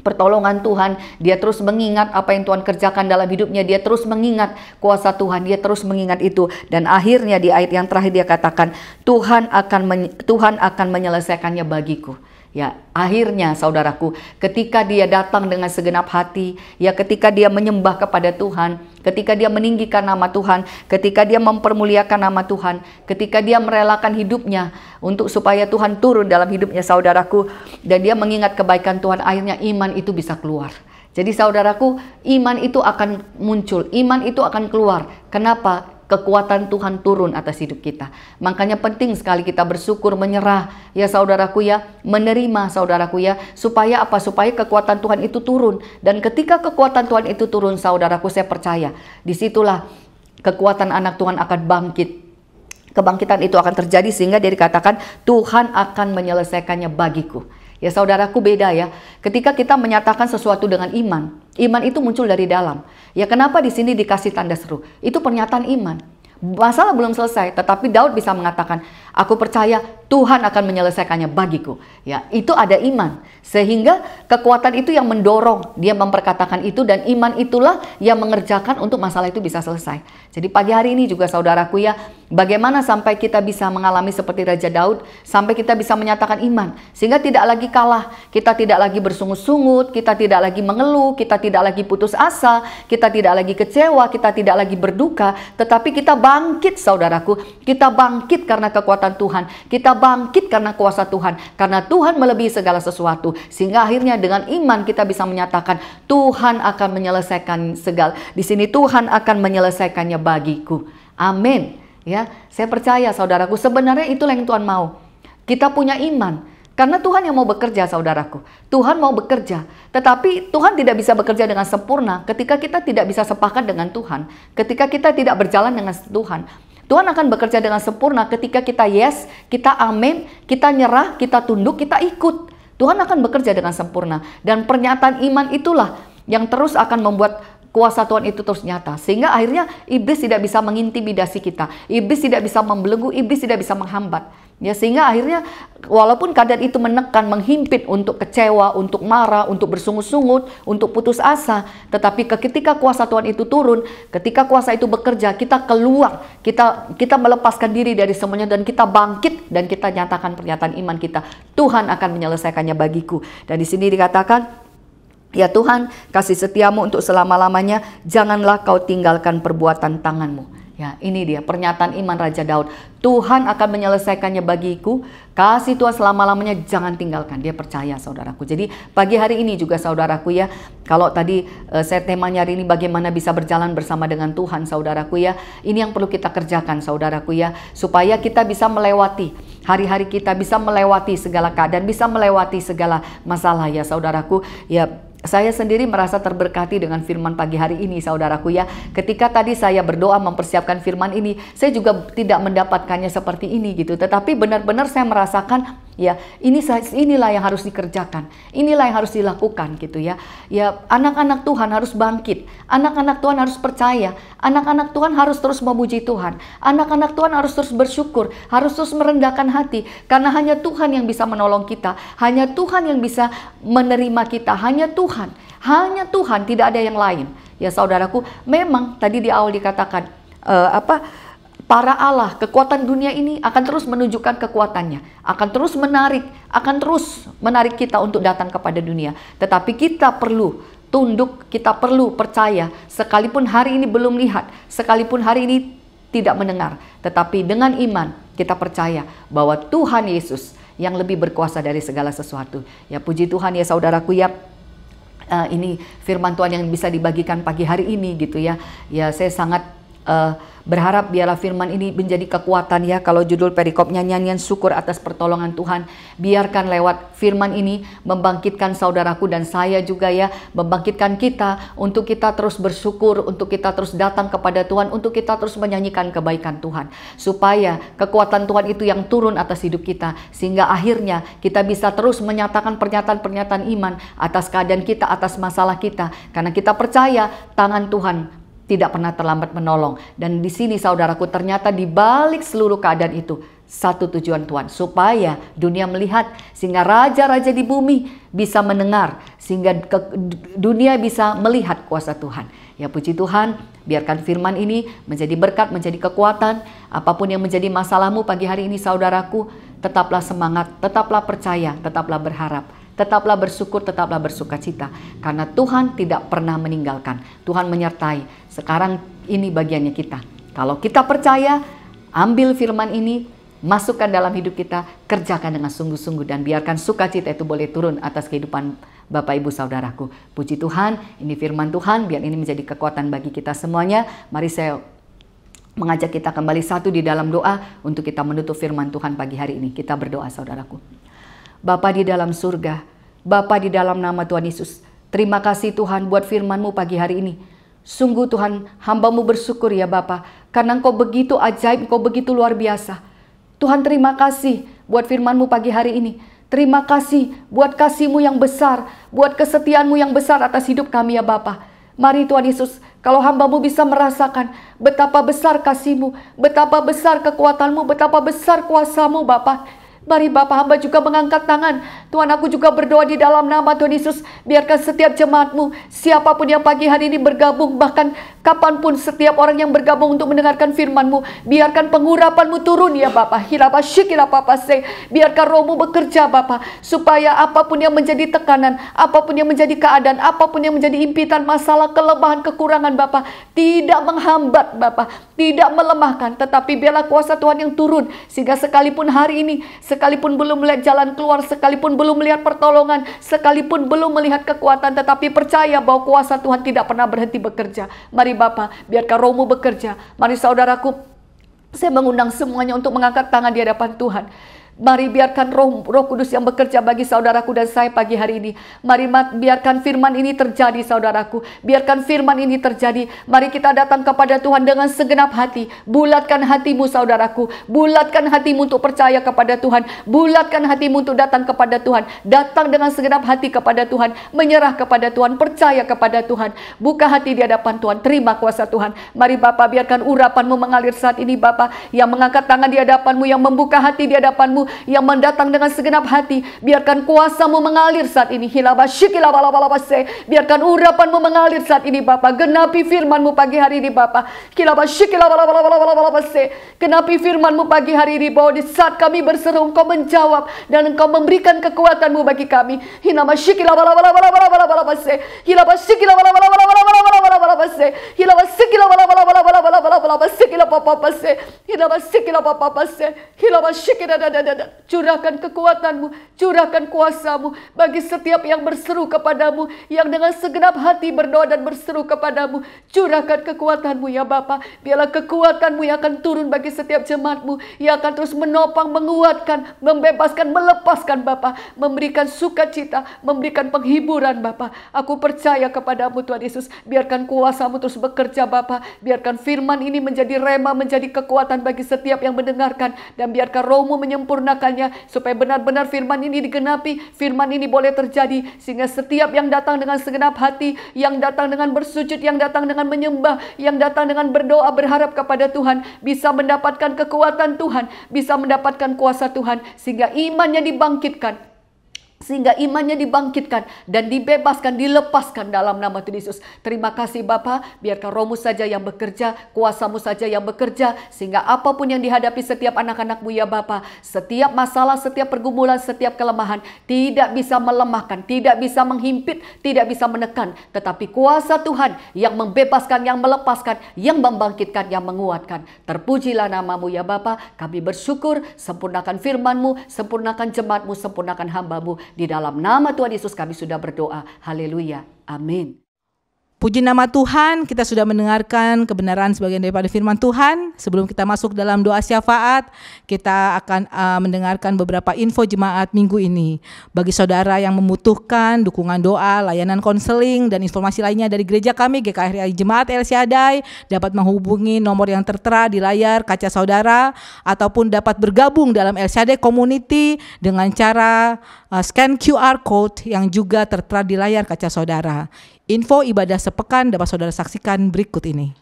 pertolongan Tuhan, dia terus mengingat apa yang Tuhan kerjakan dalam hidupnya, dia terus mengingat kuasa Tuhan, dia terus mengingat itu. Dan akhirnya di ayat yang terakhir dia katakan, Tuhan akan menyelesaikannya bagiku. Ya, akhirnya saudaraku, ketika dia datang dengan segenap hati, ya ketika dia menyembah kepada Tuhan, ketika dia meninggikan nama Tuhan, ketika dia mempermuliakan nama Tuhan, ketika dia merelakan hidupnya untuk supaya Tuhan turun dalam hidupnya saudaraku, dan dia mengingat kebaikan Tuhan, akhirnya iman itu bisa keluar. Jadi saudaraku, iman itu akan muncul, iman itu akan keluar. Kenapa? Kekuatan Tuhan turun atas hidup kita. Makanya penting sekali kita bersyukur, menyerah ya saudaraku ya, menerima saudaraku ya, supaya apa? Supaya kekuatan Tuhan itu turun. Dan ketika kekuatan Tuhan itu turun saudaraku, saya percaya disitulah kekuatan anak Tuhan akan bangkit. Kebangkitan itu akan terjadi sehingga dia dikatakan Tuhan akan menyelesaikannya bagiku. Ya saudaraku, beda ya. Ketika kita menyatakan sesuatu dengan iman, iman itu muncul dari dalam. Ya kenapa di sini dikasih tanda seru? Itu pernyataan iman. Masalah belum selesai, tetapi Daud bisa mengatakan, aku percaya Tuhan akan menyelesaikannya bagiku. Ya, itu ada iman. Sehingga kekuatan itu yang mendorong dia memperkatakan itu, dan iman itulah yang mengerjakan untuk masalah itu bisa selesai. Jadi pagi hari ini juga saudaraku ya, bagaimana sampai kita bisa mengalami seperti Raja Daud, sampai kita bisa menyatakan iman, sehingga tidak lagi kalah, kita tidak lagi bersungut-sungut, kita tidak lagi mengeluh, kita tidak lagi putus asa, kita tidak lagi kecewa, kita tidak lagi berduka, tetapi kita bangkit saudaraku, kita bangkit karena kekuatan Tuhan, kita bangkit karena kuasa Tuhan, karena Tuhan melebihi segala sesuatu, sehingga akhirnya dengan iman kita bisa menyatakan Tuhan akan menyelesaikan segala, di sini Tuhan akan menyelesaikannya bagiku. Amin. Ya, saya percaya saudaraku, sebenarnya itulah yang Tuhan mau. Kita punya iman, karena Tuhan yang mau bekerja saudaraku. Tuhan mau bekerja, tetapi Tuhan tidak bisa bekerja dengan sempurna ketika kita tidak bisa sepakat dengan Tuhan, ketika kita tidak berjalan dengan Tuhan. Tuhan akan bekerja dengan sempurna ketika kita yes, kita amin, kita nyerah, kita tunduk, kita ikut. Tuhan akan bekerja dengan sempurna. Dan pernyataan iman itulah yang terus akan membuat kuasa Tuhan itu terus nyata. Sehingga akhirnya iblis tidak bisa mengintimidasi kita. Iblis tidak bisa membelenggu, iblis tidak bisa menghambat. Ya, sehingga akhirnya walaupun keadaan itu menekan, menghimpit untuk kecewa, untuk marah, untuk bersungut-sungut, untuk putus asa, tetapi ketika kuasa Tuhan itu turun, ketika kuasa itu bekerja, kita keluar, kita melepaskan diri dari semuanya dan kita bangkit dan kita nyatakan pernyataan iman kita. Tuhan akan menyelesaikannya bagiku. Dan di sini dikatakan, ya Tuhan, kasih setiamu untuk selama-lamanya, janganlah kau tinggalkan perbuatan tanganmu. Ya, ini dia pernyataan iman Raja Daud. Tuhan akan menyelesaikannya bagiku. Kasih Tuhan selama-lamanya, jangan tinggalkan. Dia percaya, saudaraku. Jadi pagi hari ini juga saudaraku ya, kalau tadi saya temanya hari ini bagaimana bisa berjalan bersama dengan Tuhan, saudaraku ya. Ini yang perlu kita kerjakan, saudaraku ya, supaya kita bisa melewati hari-hari kita, bisa melewati segala keadaan, bisa melewati segala masalah ya saudaraku. Ya, saya sendiri merasa terberkati dengan firman pagi hari ini, saudaraku ya. Ketika tadi saya berdoa mempersiapkan firman ini, saya juga tidak mendapatkannya seperti ini gitu. Tetapi benar-benar saya merasakan ya, inilah yang harus dikerjakan. Inilah yang harus dilakukan gitu ya. Ya, anak-anak Tuhan harus bangkit. Anak-anak Tuhan harus percaya. Anak-anak Tuhan harus terus memuji Tuhan. Anak-anak Tuhan harus terus bersyukur, harus terus merendahkan hati. Karena hanya Tuhan yang bisa menolong kita. Hanya Tuhan yang bisa menerima kita. Hanya Tuhan, tidak ada yang lain. Ya saudaraku, memang tadi di awal dikatakan para Allah, kekuatan dunia ini akan terus menunjukkan kekuatannya, akan terus menarik kita untuk datang kepada dunia. Tetapi kita perlu tunduk, kita perlu percaya, sekalipun hari ini belum lihat, sekalipun hari ini tidak mendengar, tetapi dengan iman kita percaya bahwa Tuhan Yesus yang lebih berkuasa dari segala sesuatu. Ya puji Tuhan ya saudaraku ya. Ini firman Tuhan yang bisa dibagikan pagi hari ini gitu ya. Ya saya sangat berharap biarlah firman ini menjadi kekuatan ya. Kalau judul perikopnya nyanyian syukur atas pertolongan Tuhan, biarkan lewat firman ini membangkitkan saudaraku dan saya juga ya, membangkitkan kita untuk kita terus bersyukur, untuk kita terus datang kepada Tuhan, untuk kita terus menyanyikan kebaikan Tuhan, supaya kekuatan Tuhan itu yang turun atas hidup kita, sehingga akhirnya kita bisa terus menyatakan pernyataan-pernyataan iman atas keadaan kita, atas masalah kita, karena kita percaya tangan Tuhan tidak pernah terlambat menolong. Dan di sini saudaraku, ternyata di balik seluruh keadaan itu satu tujuan Tuhan, supaya dunia melihat, sehingga raja-raja di bumi bisa mendengar, sehingga dunia bisa melihat kuasa Tuhan. Ya puji Tuhan, biarkan firman ini menjadi berkat, menjadi kekuatan. Apapun yang menjadi masalahmu pagi hari ini saudaraku, tetaplah semangat, tetaplah percaya, tetaplah berharap. Tetaplah bersyukur, tetaplah bersukacita. Karena Tuhan tidak pernah meninggalkan. Tuhan menyertai. Sekarang ini bagiannya kita. Kalau kita percaya, ambil firman ini, masukkan dalam hidup kita, kerjakan dengan sungguh-sungguh, dan biarkan sukacita itu boleh turun atas kehidupan Bapak Ibu Saudaraku. Puji Tuhan, ini firman Tuhan, biar ini menjadi kekuatan bagi kita semuanya. Mari saya mengajak kita kembali satu di dalam doa untuk kita menutup firman Tuhan pagi hari ini. Kita berdoa saudaraku. Bapa di dalam surga, Bapa di dalam nama Tuhan Yesus, terima kasih Tuhan buat firman-Mu pagi hari ini. Sungguh Tuhan, hamba-Mu bersyukur ya Bapa, karena Engkau begitu ajaib, Engkau begitu luar biasa. Tuhan terima kasih buat firman-Mu pagi hari ini. Terima kasih buat kasih-Mu yang besar, buat kesetiaan-Mu yang besar atas hidup kami ya Bapa. Mari Tuhan Yesus, kalau hamba-Mu bisa merasakan betapa besar kasih-Mu, betapa besar kekuatan-Mu, betapa besar kuasa-Mu Bapa. Mari Bapak, hamba juga mengangkat tangan. Tuhan, aku juga berdoa di dalam nama Tuhan Yesus. Biarkan setiap jemaat-Mu, siapapun yang pagi hari ini bergabung, bahkan kapanpun setiap orang yang bergabung untuk mendengarkan firman-Mu, biarkan pengurapan-Mu turun ya Bapak. Biarkan Roh-Mu bekerja Bapak, supaya apapun yang menjadi tekanan, apapun yang menjadi keadaan, apapun yang menjadi impitan, masalah, kelemahan, kekurangan Bapak, tidak menghambat Bapak, tidak melemahkan, tetapi biarlah kuasa Tuhan yang turun, sehingga sekalipun hari ini, sekalipun belum melihat jalan keluar, sekalipun belum melihat pertolongan, sekalipun belum melihat kekuatan, tetapi percaya bahwa kuasa Tuhan tidak pernah berhenti bekerja. Mari Bapa, biarkan Roh-Mu bekerja. Mari saudaraku, saya mengundang semuanya untuk mengangkat tangan di hadapan Tuhan. Mari biarkan Roh Kudus yang bekerja bagi saudaraku dan saya pagi hari ini. Mari biarkan firman ini terjadi saudaraku. Biarkan firman ini terjadi. Mari kita datang kepada Tuhan dengan segenap hati. Bulatkan hatimu saudaraku. Bulatkan hatimu untuk percaya kepada Tuhan. Bulatkan hatimu untuk datang kepada Tuhan. Datang dengan segenap hati kepada Tuhan. Menyerah kepada Tuhan. Percaya kepada Tuhan. Buka hati di hadapan Tuhan. Terima kuasa Tuhan. Mari Bapa, biarkan urapanmu mengalir saat ini Bapa. Yang mengangkat tangan di hadapanmu. Yang membuka hati di hadapanmu. Yang mendatang dengan segenap hati. Biarkan kuasamu mengalir saat ini. Biarkan urapanmu mengalir saat ini Bapa. Genapi firmanmu pagi hari ini Bapa. Genapi firmanmu pagi hari ini bahwa di saat kami berseru Engkau menjawab dan Engkau memberikan kekuatanmu bagi kami. Curahkan kekuatanmu, curahkan kuasamu bagi setiap yang berseru kepadamu, yang dengan segenap hati berdoa dan berseru kepadamu. Curahkan kekuatanmu ya Bapa. Biarlah kekuatanmu yang akan turun bagi setiap jemaatmu, yang akan terus menopang, menguatkan, membebaskan, melepaskan Bapa, memberikan sukacita, memberikan penghiburan Bapa. Aku percaya kepadamu Tuhan Yesus. Biarkan kuasamu terus bekerja Bapa. Biarkan firman ini menjadi rema, menjadi kekuatan bagi setiap yang mendengarkan, dan biarkan Roh-Mu menyempurnakannya supaya benar-benar firman ini digenapi, firman ini boleh terjadi sehingga setiap yang datang dengan segenap hati, yang datang dengan bersujud, yang datang dengan menyembah, yang datang dengan berdoa berharap kepada Tuhan, bisa mendapatkan kekuatan Tuhan, bisa mendapatkan kuasa Tuhan, sehingga imannya dibangkitkan. Sehingga imannya dibangkitkan dan dibebaskan, dilepaskan dalam nama Tuhan Yesus. Terima kasih Bapa, biarkan Roh-Mu saja yang bekerja, kuasa-Mu saja yang bekerja, sehingga apapun yang dihadapi setiap anak-anak-Mu ya Bapa, setiap masalah, setiap pergumulan, setiap kelemahan tidak bisa melemahkan, tidak bisa menghimpit, tidak bisa menekan, tetapi kuasa Tuhan yang membebaskan, yang melepaskan, yang membangkitkan, yang menguatkan. Terpujilah nama-Mu ya Bapa. Kami bersyukur, sempurnakan firman-Mu, sempurnakan jemaat-Mu, sempurnakan hamba-Mu. Di dalam nama Tuhan Yesus kami sudah berdoa. Haleluya. Amin. Puji nama Tuhan, kita sudah mendengarkan kebenaran sebagian daripada firman Tuhan. Sebelum kita masuk dalam doa syafaat, kita akan mendengarkan beberapa info jemaat minggu ini. Bagi saudara yang membutuhkan dukungan doa, layanan konseling, dan informasi lainnya dari gereja kami, GKRHI Jemaat El Shaddai, dapat menghubungi nomor yang tertera di layar kaca saudara, ataupun dapat bergabung dalam El Shaddai Community dengan cara scan QR Code yang juga tertera di layar kaca saudara. Info ibadah sepekan dapat saudara saksikan berikut ini.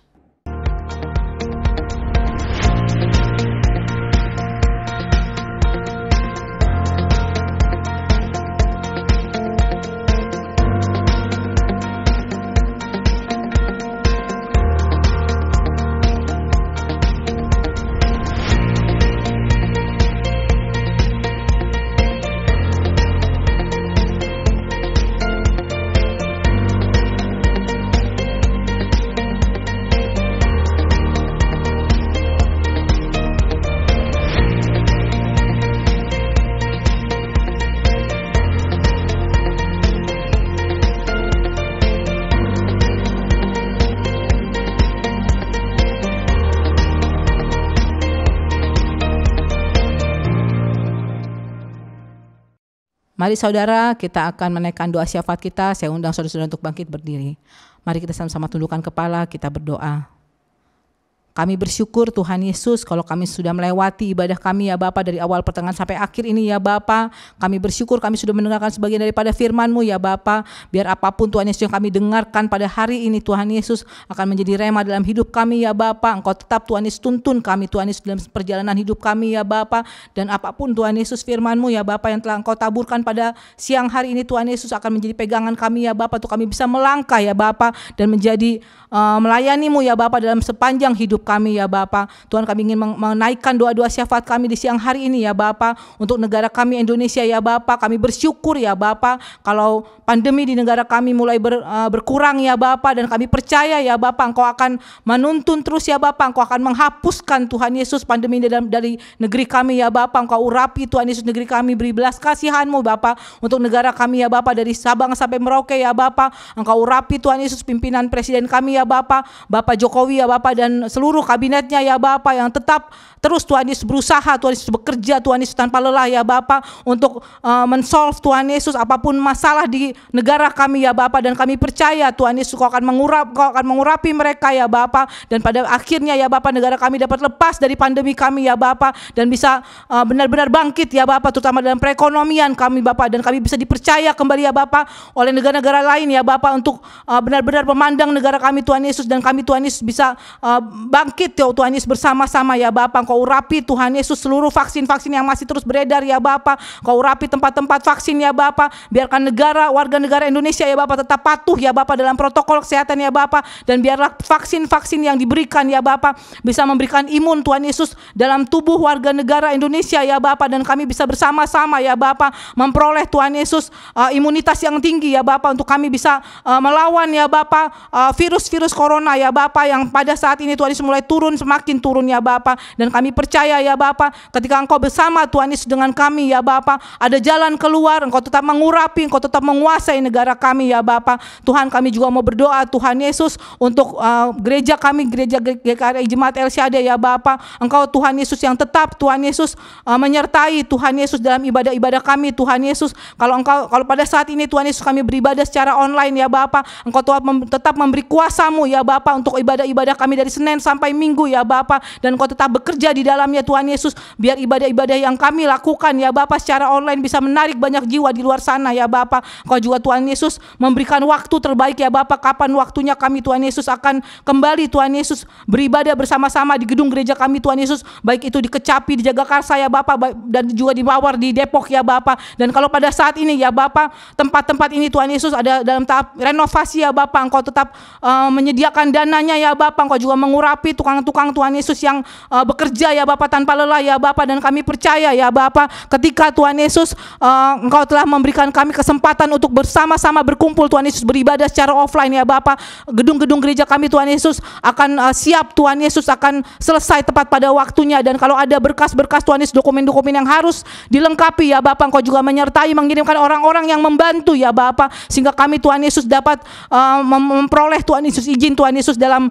Mari saudara, kita akan menaikkan doa syafaat kita. Saya undang saudara-saudara untuk bangkit berdiri. Mari kita sama-sama tundukkan kepala, kita berdoa. Kami bersyukur Tuhan Yesus kalau kami sudah melewati ibadah kami ya Bapa dari awal pertengahan sampai akhir ini ya Bapa. Kami bersyukur kami sudah mendengarkan sebagian daripada firman-Mu ya Bapa. Biar apapun Tuhan Yesus yang kami dengarkan pada hari ini Tuhan Yesus akan menjadi rema dalam hidup kami ya Bapa. Engkau tetap Tuhan Yesus tuntun kami Tuhan Yesus dalam perjalanan hidup kami ya Bapa. Dan apapun Tuhan Yesus firman-Mu ya Bapa yang telah Engkau taburkan pada siang hari ini Tuhan Yesus akan menjadi pegangan kami ya Bapa. Untuk kami bisa melangkah ya Bapa dan menjadi melayani-Mu ya Bapa dalam sepanjang hidup kami ya Bapa. Tuhan, kami ingin menaikkan doa-doa syafaat kami di siang hari ini ya Bapa untuk negara kami Indonesia ya Bapa. Kami bersyukur ya Bapa kalau pandemi di negara kami mulai berkurang ya Bapa, dan kami percaya ya Bapa Engkau akan menuntun terus ya Bapa. Engkau akan menghapuskan Tuhan Yesus pandemi dari negeri kami ya Bapa. Engkau urapi Tuhan Yesus negeri kami, beri belas kasihan-Mu Bapa untuk negara kami ya Bapa, dari Sabang sampai Merauke ya Bapa. Engkau urapi Tuhan Yesus pimpinan presiden kami ya Bapa, Bapak Jokowi ya Bapa, dan seluruh seluruh kabinetnya ya Bapa, yang tetap terus Tuhan Yesus berusaha, Tuhan Yesus bekerja, Tuhan Yesus tanpa lelah ya Bapa, untuk men-solve Tuhan Yesus apapun masalah di negara kami ya Bapa. Dan kami percaya Tuhan Yesus Kau akan mengurapi mereka ya Bapa, dan pada akhirnya ya Bapa negara kami dapat lepas dari pandemi kami ya Bapa, dan bisa benar-benar bangkit ya Bapa, terutama dalam perekonomian kami Bapa, dan kami bisa dipercaya kembali ya Bapa oleh negara-negara lain ya Bapa untuk benar-benar memandang negara kami Tuhan Yesus, dan kami Tuhan Yesus bisa bangkit ya Tuhan Yesus bersama-sama ya Bapa. Kau urapi Tuhan Yesus seluruh vaksin-vaksin yang masih terus beredar ya Bapa. Kau urapi tempat-tempat vaksin ya Bapa. Biarkan warga negara Indonesia ya Bapa tetap patuh ya Bapa dalam protokol kesehatan ya Bapa, dan biarlah vaksin-vaksin yang diberikan ya Bapa bisa memberikan imun Tuhan Yesus dalam tubuh warga negara Indonesia ya Bapa, dan kami bisa bersama-sama ya Bapa memperoleh Tuhan Yesus imunitas yang tinggi ya Bapa, untuk kami bisa melawan ya Bapa virus-virus corona ya Bapa, yang pada saat ini Tuhan Yesus mulai semakin turun ya Bapa. Dan kami percaya ya Bapa, ketika Engkau bersama Tuhan Yesus dengan kami ya Bapa, ada jalan keluar. Engkau tetap mengurapi, Engkau tetap menguasai negara kami ya Bapa. Tuhan, kami juga mau berdoa Tuhan Yesus untuk gereja kami, gereja GKRI Jemaat El Shaddai ya Bapa. Engkau Tuhan Yesus yang tetap Tuhan Yesus menyertai Tuhan Yesus dalam ibadah-ibadah kami Tuhan Yesus. Kalau pada saat ini Tuhan Yesus kami beribadah secara online ya Bapa, Engkau tetap memberi kuasa-Mu ya Bapa untuk ibadah-ibadah kami dari Senin sampai Minggu ya Bapa, dan Engkau tetap bekerja di dalamnya Tuhan Yesus. Biar ibadah-ibadah yang kami lakukan ya Bapa secara online bisa menarik banyak jiwa di luar sana ya Bapa. Engkau juga Tuhan Yesus memberikan waktu terbaik ya Bapa, kapan waktunya kami Tuhan Yesus akan kembali Tuhan Yesus beribadah bersama-sama di gedung gereja kami Tuhan Yesus, baik itu di Kecapi, di Jagakarsa ya Bapa, dan juga di Mawar, di Depok ya Bapa. Dan kalau pada saat ini ya Bapa tempat-tempat ini Tuhan Yesus ada dalam tahap renovasi ya Bapa, Engkau tetap menyediakan dananya ya Bapa. Engkau juga mengurapi tukang-tukang Tuhan Yesus yang bekerja ya Bapa tanpa lelah ya Bapa, dan kami percaya ya Bapa ketika Tuhan Yesus Engkau telah memberikan kami kesempatan untuk bersama-sama berkumpul Tuhan Yesus beribadah secara offline ya Bapa, gedung-gedung gereja kami Tuhan Yesus akan siap Tuhan Yesus, akan selesai tepat pada waktunya. Dan kalau ada berkas-berkas Tuhan Yesus, dokumen-dokumen yang harus dilengkapi ya Bapa, Engkau juga menyertai mengirimkan orang-orang yang membantu ya Bapa, sehingga kami Tuhan Yesus dapat memperoleh Tuhan Yesus izin Tuhan Yesus dalam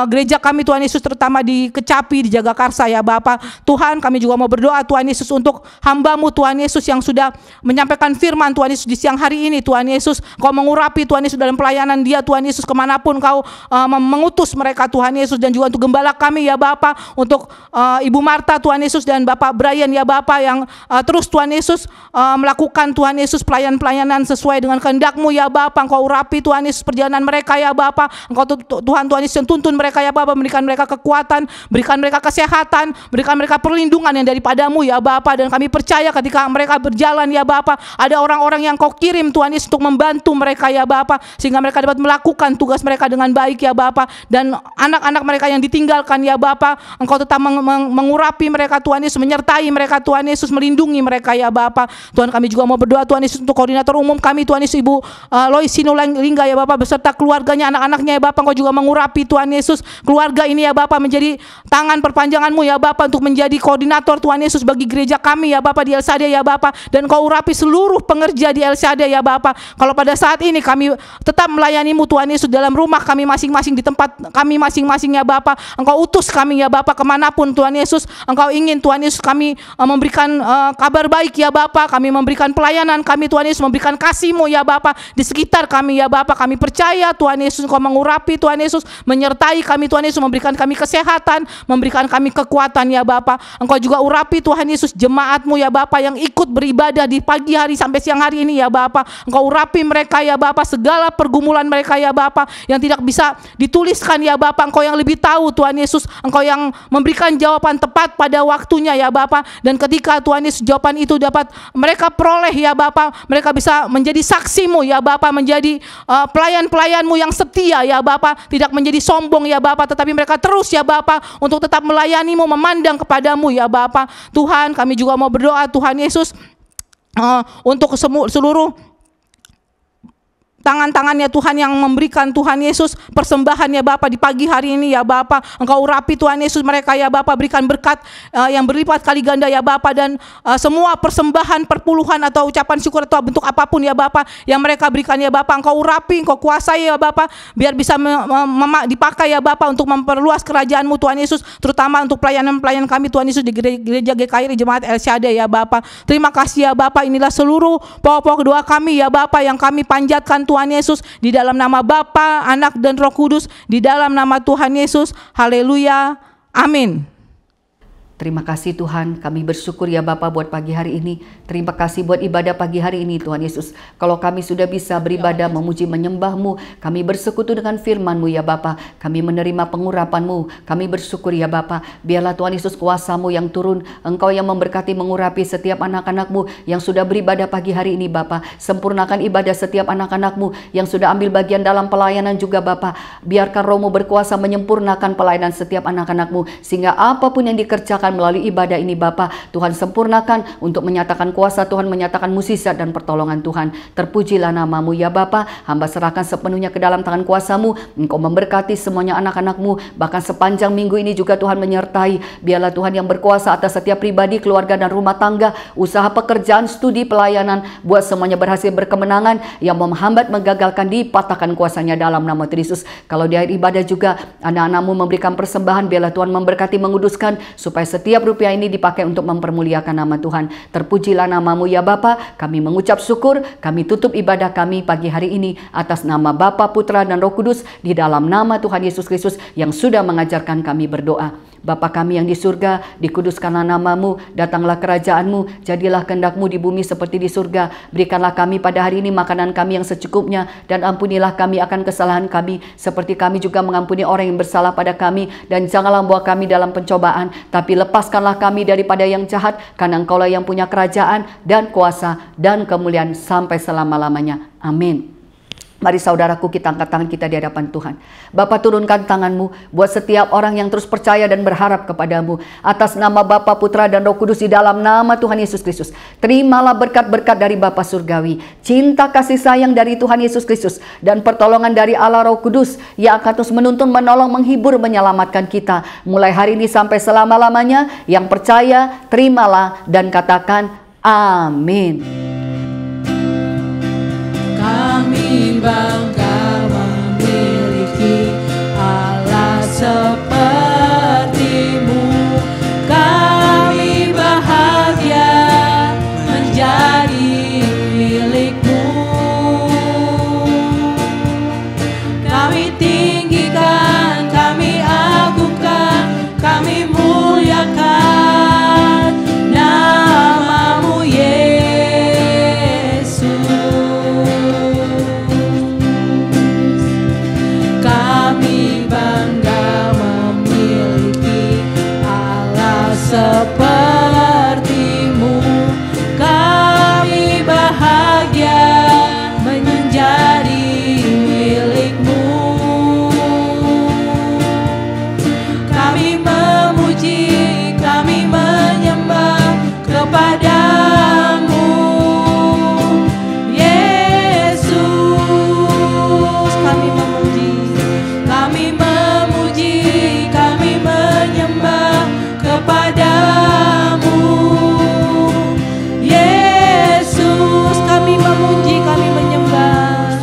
gereja kami Tuhan Yesus, terutama di Kecapi, di Jagakarsa ya Bapa. Tuhan, kami juga mau berdoa Tuhan Yesus untuk hamba-Mu Tuhan Yesus yang sudah menyampaikan firman Tuhan Yesus di siang hari ini Tuhan Yesus. Kau mengurapi Tuhan Yesus dalam pelayanan dia Tuhan Yesus, kemanapun Kau mengutus mereka Tuhan Yesus, dan juga untuk gembala kami ya Bapa, untuk Ibu Marta Tuhan Yesus dan Bapak Brian ya Bapa, yang terus Tuhan Yesus melakukan Tuhan Yesus pelayanan sesuai dengan kehendak-Mu ya Bapa. Engkau urapi Tuhan Yesus perjalanan mereka ya Bapa. Engkau Tuhan Yesus yang tuntun mereka ya Bapa, berikan mereka kekuatan, berikan mereka kesehatan, berikan mereka perlindungan yang daripada-Mu ya Bapa. Dan kami percaya ketika mereka berjalan ya Bapa, ada orang-orang yang Kau kirim Tuhan Yesus untuk membantu mereka ya Bapa, sehingga mereka dapat melakukan tugas mereka dengan baik ya Bapa. Dan anak-anak mereka yang ditinggalkan ya Bapa, Engkau tetap mengurapi mereka Tuhan Yesus, menyertai mereka Tuhan Yesus, melindungi mereka ya Bapa. Tuhan, kami juga mau berdoa Tuhan Yesus untuk koordinator umum kami Tuhan Yesus, Ibu Lois Sinulinga ya Bapa, beserta keluarganya, anak-anaknya ya Bapa. Engkau juga mengurapi Tuhan Yesus keluarga ini ya Bapa, menjadi tangan perpanjangan-Mu ya Bapa, untuk menjadi koordinator Tuhan Yesus bagi gereja kami ya Bapa di El Shaddai ya Bapa. Dan Kau urapi seluruh pengerja di El Shaddai ya Bapa. Kalau pada saat ini kami tetap melayani-Mu Tuhan Yesus dalam rumah kami masing-masing, di tempat kami masing-masing ya Bapa, Engkau utus kami ya Bapa kemanapun Tuhan Yesus. Engkau ingin Tuhan Yesus kami memberikan kabar baik ya Bapa, kami memberikan pelayanan kami Tuhan Yesus, memberikan kasih-Mu ya Bapa di sekitar kami ya Bapa. Kami percaya Tuhan Yesus Engkau mengurapi Tuhan Yesus, menyertai kami Tuhan Yesus, memberikan kami kesehatan, memberikan kami kekuatan ya Bapa. Engkau juga urapi Tuhan Yesus jemaat-Mu ya Bapa yang ikut beribadah di pagi hari sampai siang hari ini ya Bapa. Engkau urapi mereka ya Bapa, segala pergumulan mereka ya Bapa yang tidak bisa dituliskan ya Bapa. Engkau yang lebih tahu Tuhan Yesus, Engkau yang memberikan jawaban tepat pada waktunya ya Bapa. Dan ketika Tuhan Yesus jawaban itu dapat mereka peroleh ya Bapa, mereka bisa menjadi saksi-Mu ya Bapa, menjadi pelayan-pelayan-Mu yang setia ya Bapa, tidak menjadi sombong ya Bapa, tetapi mereka terus ya Bapa untuk tetap melayani-Mu, memandang kepada-Mu ya Bapa. Tuhan, kami juga mau berdoa Tuhan Yesus untuk seluruh tangan-tangannya Tuhan yang memberikan Tuhan Yesus persembahan ya Bapa di pagi hari ini ya Bapa. Engkau urapi Tuhan Yesus mereka ya Bapa, berikan berkat yang berlipat kali ganda ya Bapa, dan semua persembahan, perpuluhan atau ucapan syukur atau bentuk apapun ya Bapa yang mereka berikan ya Bapa, Engkau urapi, Engkau kuasai ya Bapa, biar bisa dipakai ya Bapa untuk memperluas kerajaan-Mu Tuhan Yesus, terutama untuk pelayanan-pelayanan kami Tuhan Yesus di gereja GKI Jemaat El Shaddai ya Bapa. Terima kasih ya Bapa, inilah seluruh pokok-pokok doa kami ya Bapa yang kami panjatkan Tuhan Yesus, di dalam nama Bapa, Anak dan Roh Kudus, di dalam nama Tuhan Yesus. Haleluya. Amin. Terima kasih Tuhan, kami bersyukur ya Bapa buat pagi hari ini. Terima kasih buat ibadah pagi hari ini Tuhan Yesus. Kalau kami sudah bisa beribadah, memuji, menyembah-Mu, kami bersekutu dengan firman-Mu ya Bapa. Kami menerima pengurapan-Mu, kami bersyukur ya Bapa. Biarlah Tuhan Yesus kuasa-Mu yang turun, Engkau yang memberkati, mengurapi setiap anak-anak-Mu yang sudah beribadah pagi hari ini Bapa. Sempurnakan ibadah setiap anak-anak-Mu yang sudah ambil bagian dalam pelayanan juga Bapa. Biarkan Roh-Mu berkuasa menyempurnakan pelayanan setiap anak-anak-Mu, sehingga apapun yang dikerjakan melalui ibadah ini Bapa, Tuhan sempurnakan untuk menyatakan kuasa Tuhan, menyatakan mukjizat dan pertolongan Tuhan. Terpujilah nama-Mu ya Bapa. Hamba serahkan sepenuhnya ke dalam tangan kuasa-Mu. Engkau memberkati semuanya anak-anak-Mu, bahkan sepanjang minggu ini juga Tuhan menyertai. Biarlah Tuhan yang berkuasa atas setiap pribadi, keluarga dan rumah tangga, usaha, pekerjaan, studi, pelayanan, buat semuanya berhasil berkemenangan. Yang menghambat, menggagalkan, dipatahkan kuasanya dalam nama Yesus. Kalau di akhir ibadah juga anak-anak-Mu memberikan persembahan, biarlah Tuhan memberkati, menguduskan, supaya setiap rupiah ini dipakai untuk mempermuliakan nama Tuhan. Terpujilah nama-Mu ya Bapa. Kami mengucap syukur, kami tutup ibadah kami pagi hari ini atas nama Bapa, Putra dan Roh Kudus, di dalam nama Tuhan Yesus Kristus yang sudah mengajarkan kami berdoa. Bapa kami yang di surga, dikuduskanlah nama-Mu, datanglah kerajaan-Mu, jadilah kehendak-Mu di bumi seperti di surga. Berikanlah kami pada hari ini makanan kami yang secukupnya, dan ampunilah kami akan kesalahan kami, seperti kami juga mengampuni orang yang bersalah pada kami. Dan janganlah membawa kami dalam pencobaan, tapi lepaskanlah kami daripada yang jahat, karena Engkaulah yang punya kerajaan dan kuasa dan kemuliaan sampai selama-lamanya. Amin. Mari saudaraku, kita angkat tangan kita di hadapan Tuhan. Bapa, turunkan tangan-Mu buat setiap orang yang terus percaya dan berharap kepada-Mu. Atas nama Bapa, Putra dan Roh Kudus, di dalam nama Tuhan Yesus Kristus. Terimalah berkat-berkat dari Bapa Surgawi, cinta kasih sayang dari Tuhan Yesus Kristus, dan pertolongan dari Allah Roh Kudus yang akan terus menuntun, menolong, menghibur, menyelamatkan kita. Mulai hari ini sampai selama-lamanya. Yang percaya, terimalah dan katakan amin. Kami bangga memiliki Allah seperti-Mu. Kami bahagia menjadi milik-Mu. Kami tinggikan, kami agungkan, kami muliakan nama-Mu Yesus. Kami bangga memiliki Allah seperti-Mu. Kami bahagia menjadi milik-Mu. Kami memuji, kami menyembah kepada-Mu Yesus. Kami memuji, kami menyembah kepada-Mu Yesus. Kami memuji, kami menyembah,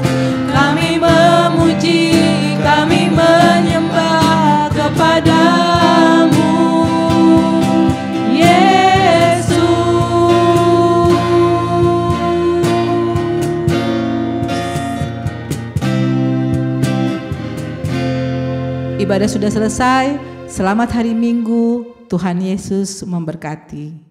kami memuji, kami menyembah kepada-Mu Yesus. Ibadah sudah selesai. Selamat hari Minggu. Tuhan Yesus memberkati.